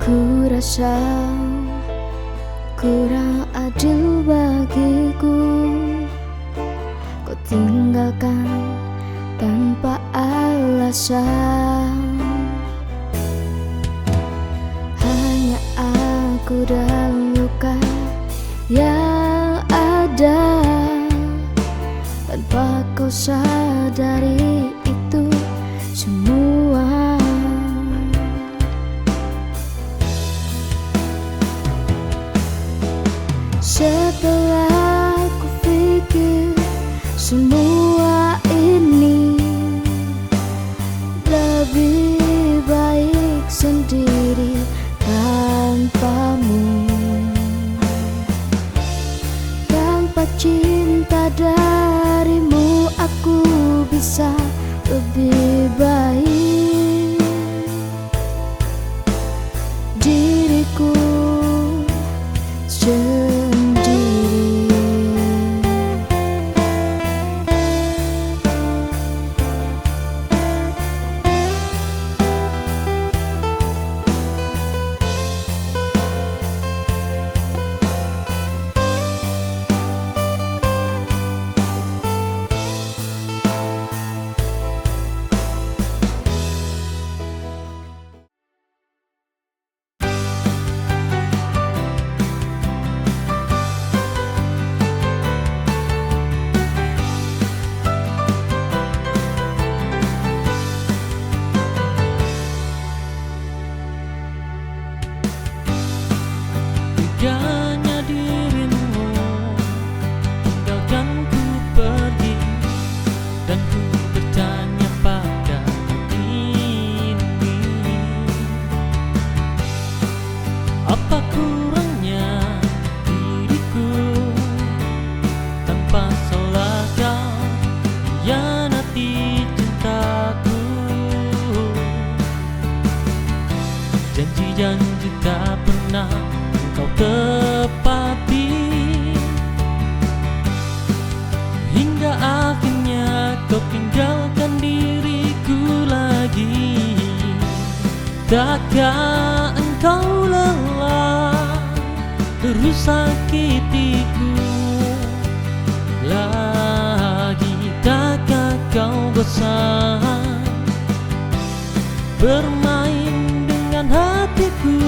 Ku rasa kurang adil bagiku, kau tinggalkan tanpa alasan. Hanya aku dan luka yang ada, tanpa kau sadari itu semua. Setelah ku pikir semua ini, lebih baik sendiri tanpamu. Tanpa cinta darimu aku bisa lebih baik. Diriku sendiri. Teganya dirimu tinggalkan ku pergi, dan ku bertanya pada hati ini, apa kurangnya diriku tanpa salah kau hianati cintaku. Janji-janji tak pernah kau tepati, hingga akhirnya kau tinggalkan diriku lagi. Takkah engkau lelah terus sakitiku lagi? Takkah kau bosan bermain dengan hatiku?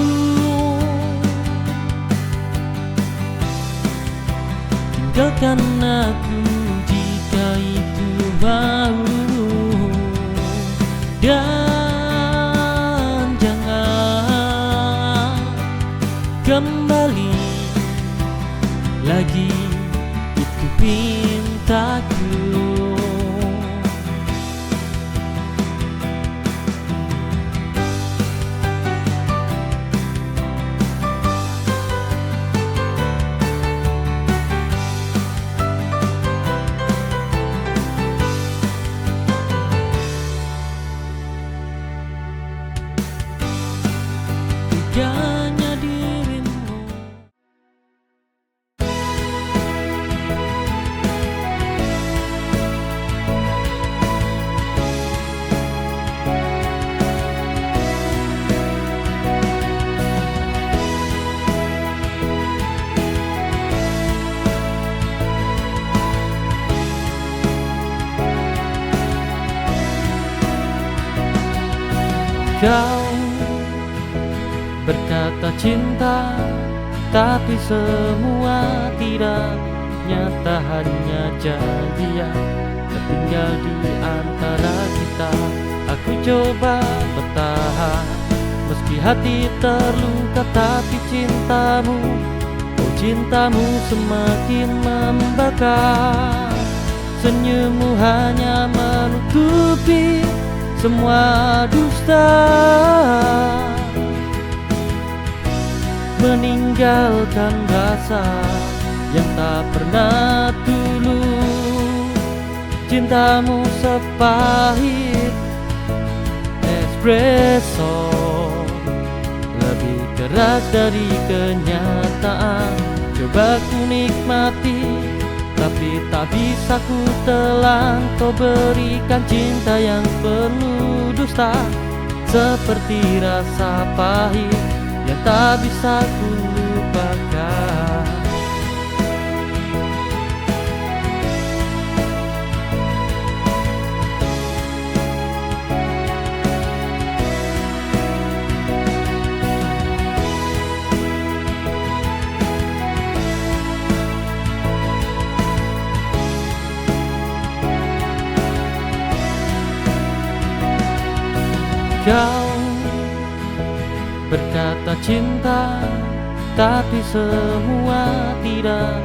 tinggalkan aku jika itu maumu, dan jangan kembali lagi, itu pintaku. Hanya dirimu. Kau berkata cinta, tapi semua tidak nyata, hanya janjian tertinggal di antara kita. Aku coba bertahan, meski hati terluka, tapi cintamu, oh cintamu semakin membakar. Senyummu hanya menutupi semua dusta, meninggalkan rasa yang tak pernah tulus. Cintamu sepahit espresso, lebih keras dari kenyataan. Coba ku nikmati, tapi tak bisa ku telan. Kau berikan cinta yang penuh dusta, seperti rasa pahit yang tak bisa ku lupakan. Kau berkata cinta, tapi semua tidak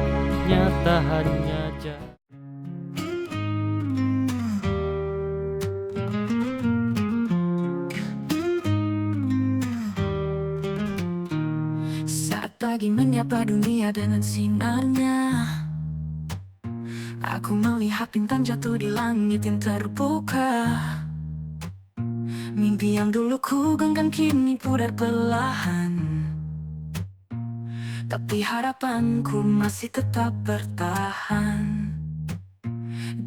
nyata, hanya Saat pagi menyapa dunia dengan sinarnya, aku melihat bintang jatuh di langit yang terbuka. Mimpi yang dulu ku genggam kini pudar perlahan, tapi harapanku masih tetap bertahan.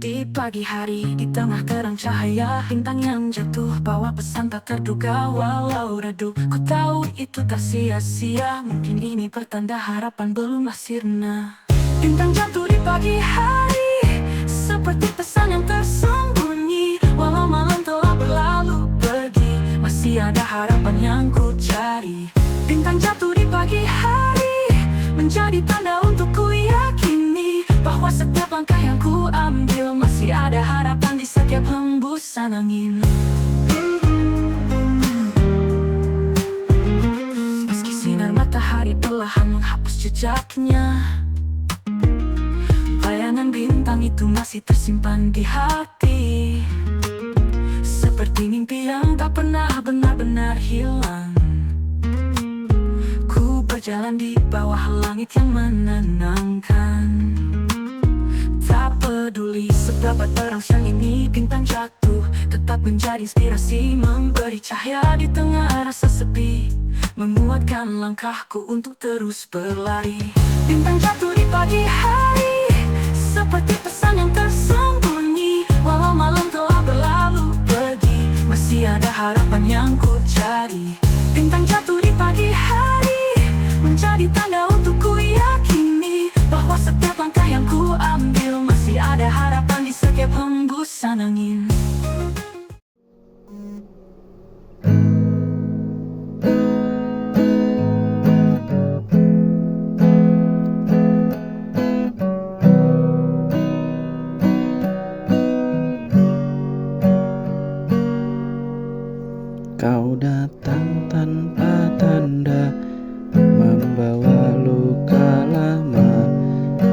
Di pagi hari, di tengah terang cahaya, bintang yang jatuh bawa pesan tak terduga. Walau redup, ku tahu itu tak sia-sia. Mungkin ini pertanda harapan belumlah sirna. Bintang jatuh di pagi hari, seperti pesan yang tersembunyi. Walau malam telah berlalu pergi, masih ada harapan yang ku cari. Bintang jatuh di pagi hari, menjadi tanda untuk ku yakini bahwa setiap langkah yang ku ambil masih ada harapan di setiap hembusan angin. Meski sinar matahari perlahan menghapus jejaknya, bayangan bintang itu masih tersimpan di hati, seperti mimpi yang tak pernah benar-benar hilang. Ku berjalan di bawah langit yang menenangkan, tak peduli seberapa terang siang ini, bintang jatuh tetap menjadi inspirasi, memberi cahaya di tengah rasa sepi, menguatkan langkahku untuk terus berlari. Bintang jatuh di pagi hari, seperti pesan yang tersembunyi. Walau malam telah berlalu pergi, masih ada harapan yang ku cari. Bintang jatuh di pagi hari, menjadi tanda untuk ku yakini bahwa setiap langkah yang ku ambil masih ada harapan di setiap hembusan angin. indah membawa luka lama,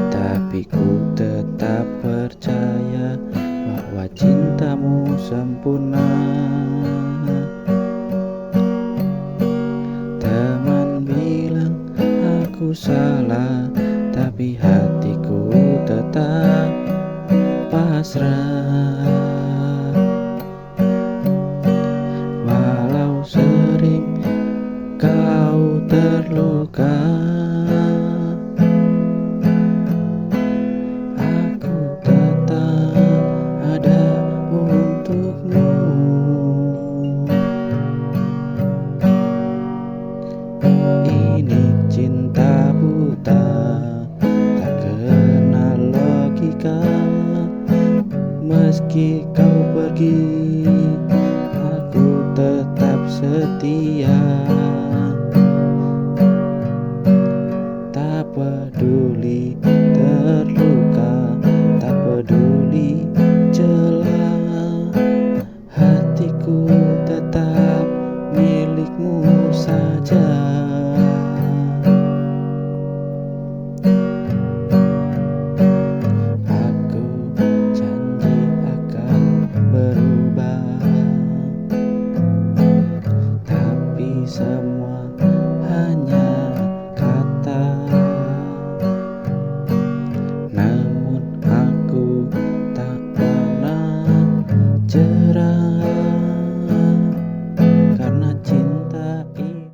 tapi ku tetap percaya bahwa cintamu sempurna. Teman bilang aku salah, tapi hatiku tetap pasrah. Walau sering kau terluka, aku tetap ada untukmu. Ini cinta buta, tak kenal logika. Meski kau pergi, aku tetap setia. Tak peduli terluka, tak peduli celah, hatiku tetap milikmu saja. Aku janji akan berubah, tapi semua hanya kata. Namun aku tak pernah jerah, karena cinta ini.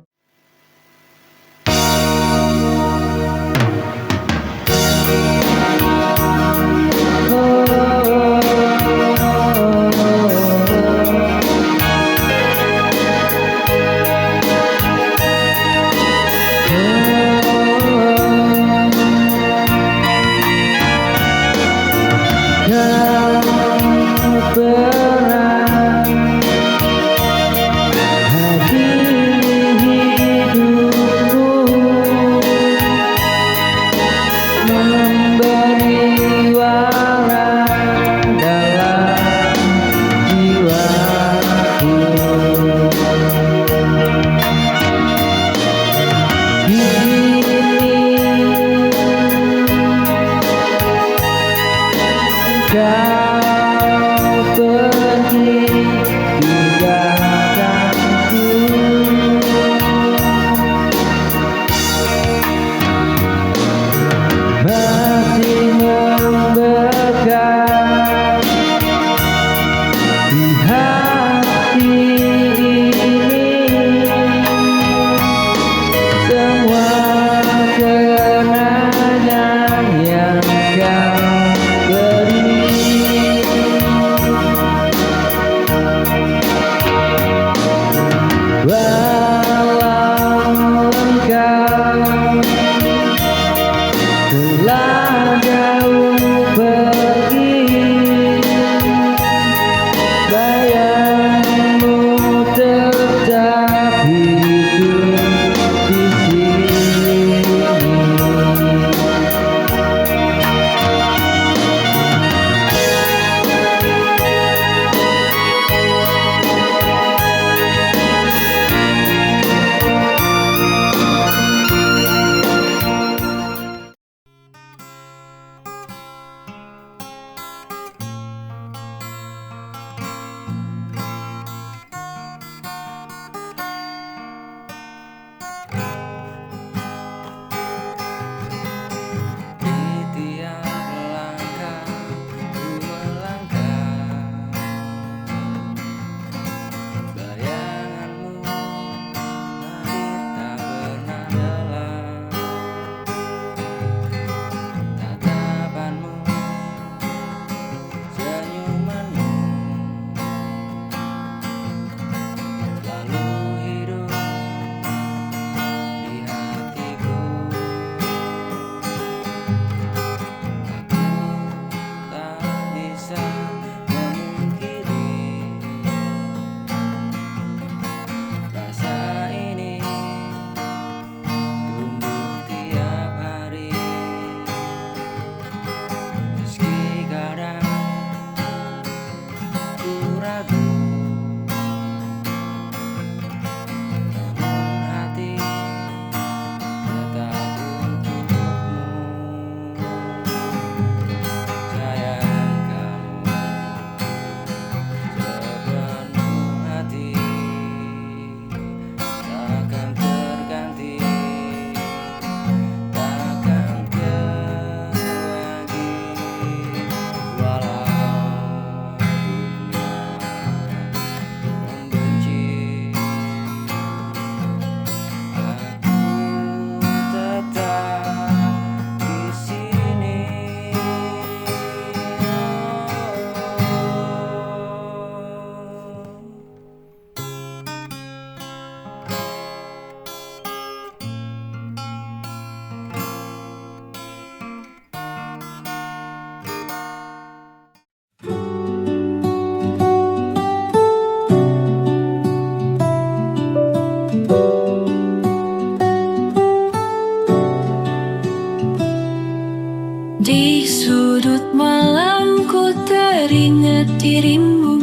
Di sudut malam ku teringat dirimu,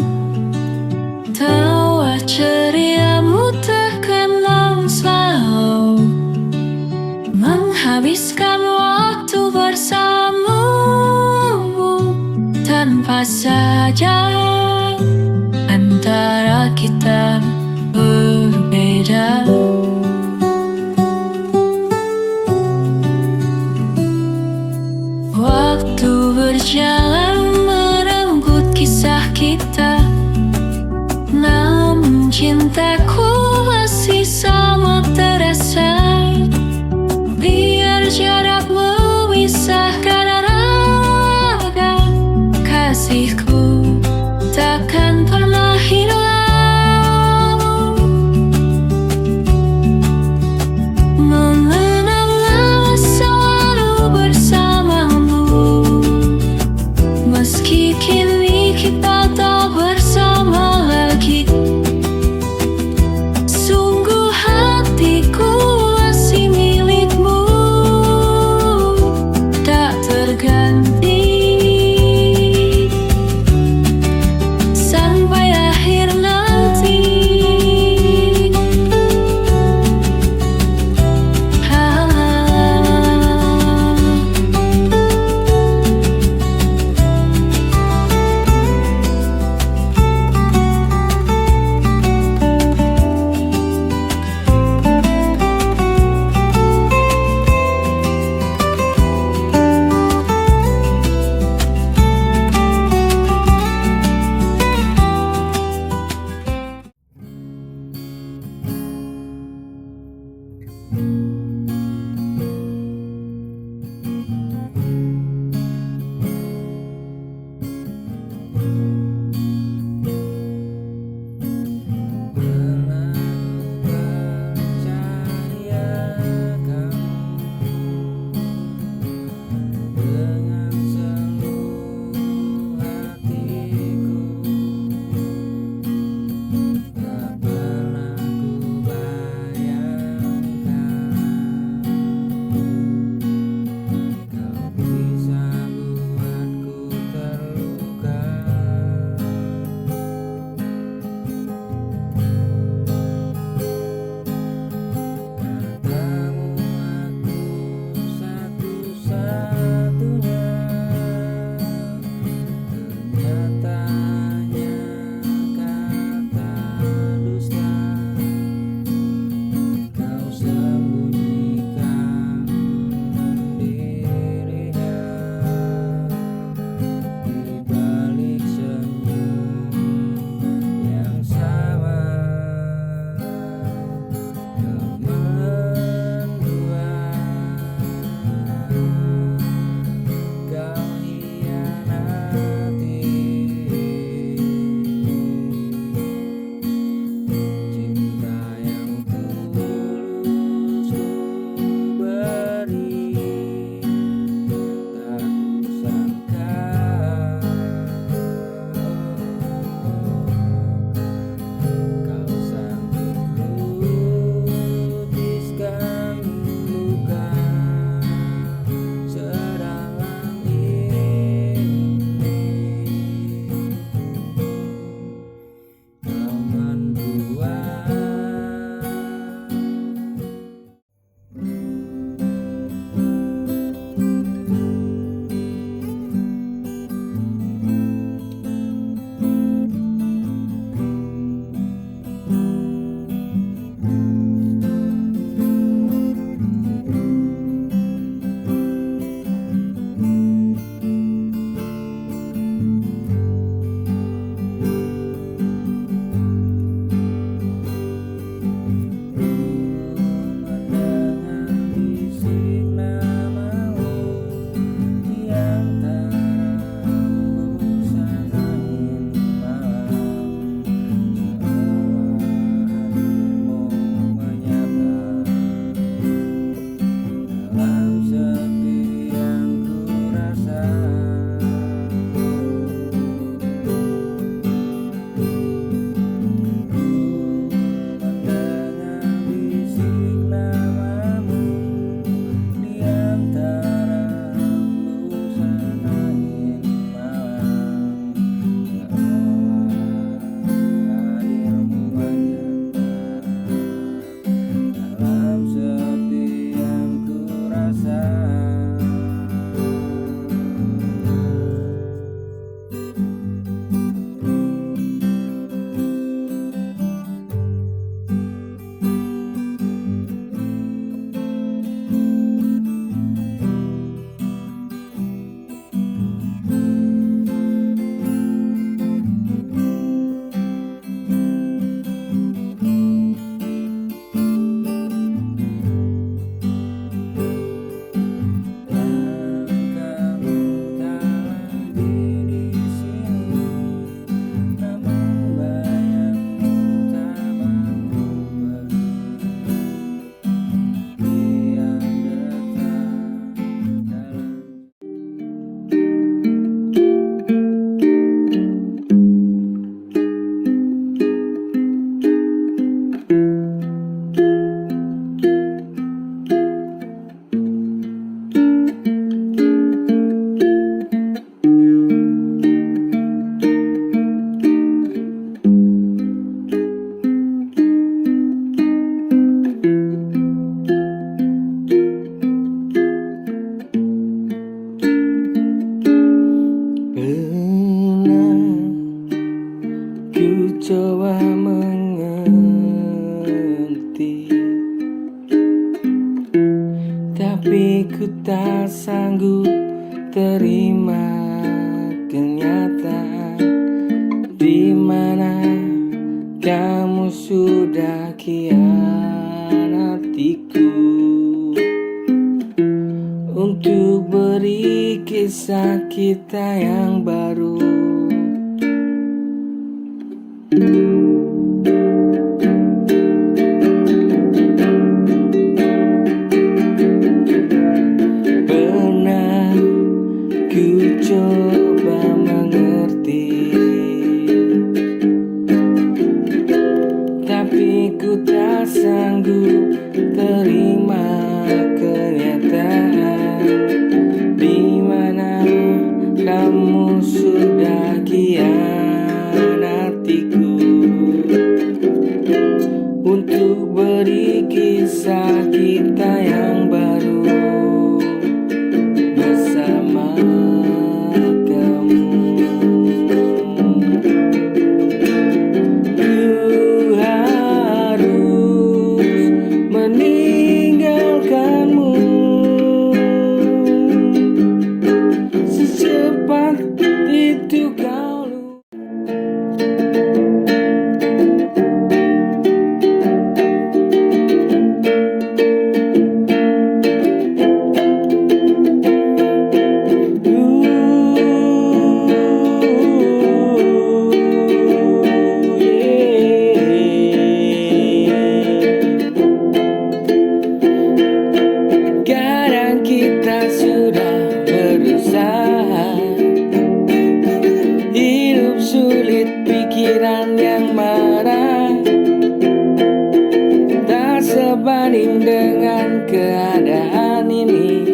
tawa ceriamu terkenang selalu menghabiskan waktu bersamamu. Tanpa saja antara kita berbeda. Waktu berjalan merenggut kisah kita, namun cintaku masih sama terasa. Biar jarak memisahkan raga kasihku, Tapi ku tak sanggup terima kenyataan di mana kamu sudah khianatiku untuk beri kisah kita yang baru. Pernah ku coba mengerti, tapi ku tak sanggup terima kenyataan di mana kamu sudah khianatiku untuk beri kisah kita yang baru bersama kamu. Ku harus meninggalkanmu secepat itu kau lupa. Kadang kita sudah berusaha, hidup sulit, pikiran yang marah, tak sebanding dengan keadaan ini.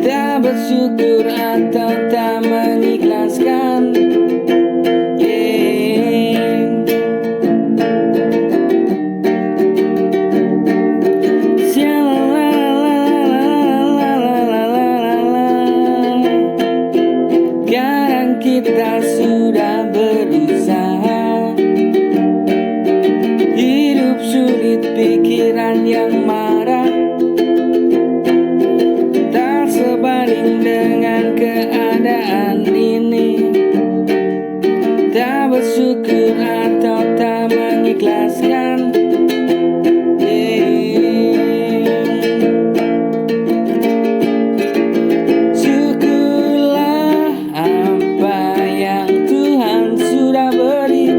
Tak bersyukur atau tak mengikhlaskan. Kadang kita sudah berusaha, hidup sulit, pikiran yang marah, tak sebanding dengan keadaan ini. Tak bersyukur atau tak mengikhlaskan. Syukurlah apa yang Tuhan sudah beri,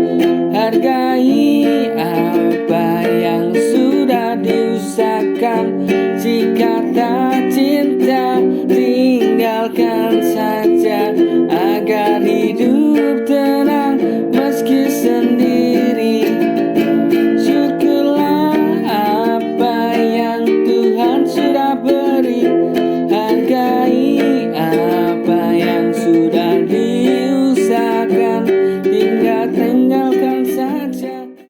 hargai apa yang sudah diusahakan. Jika tak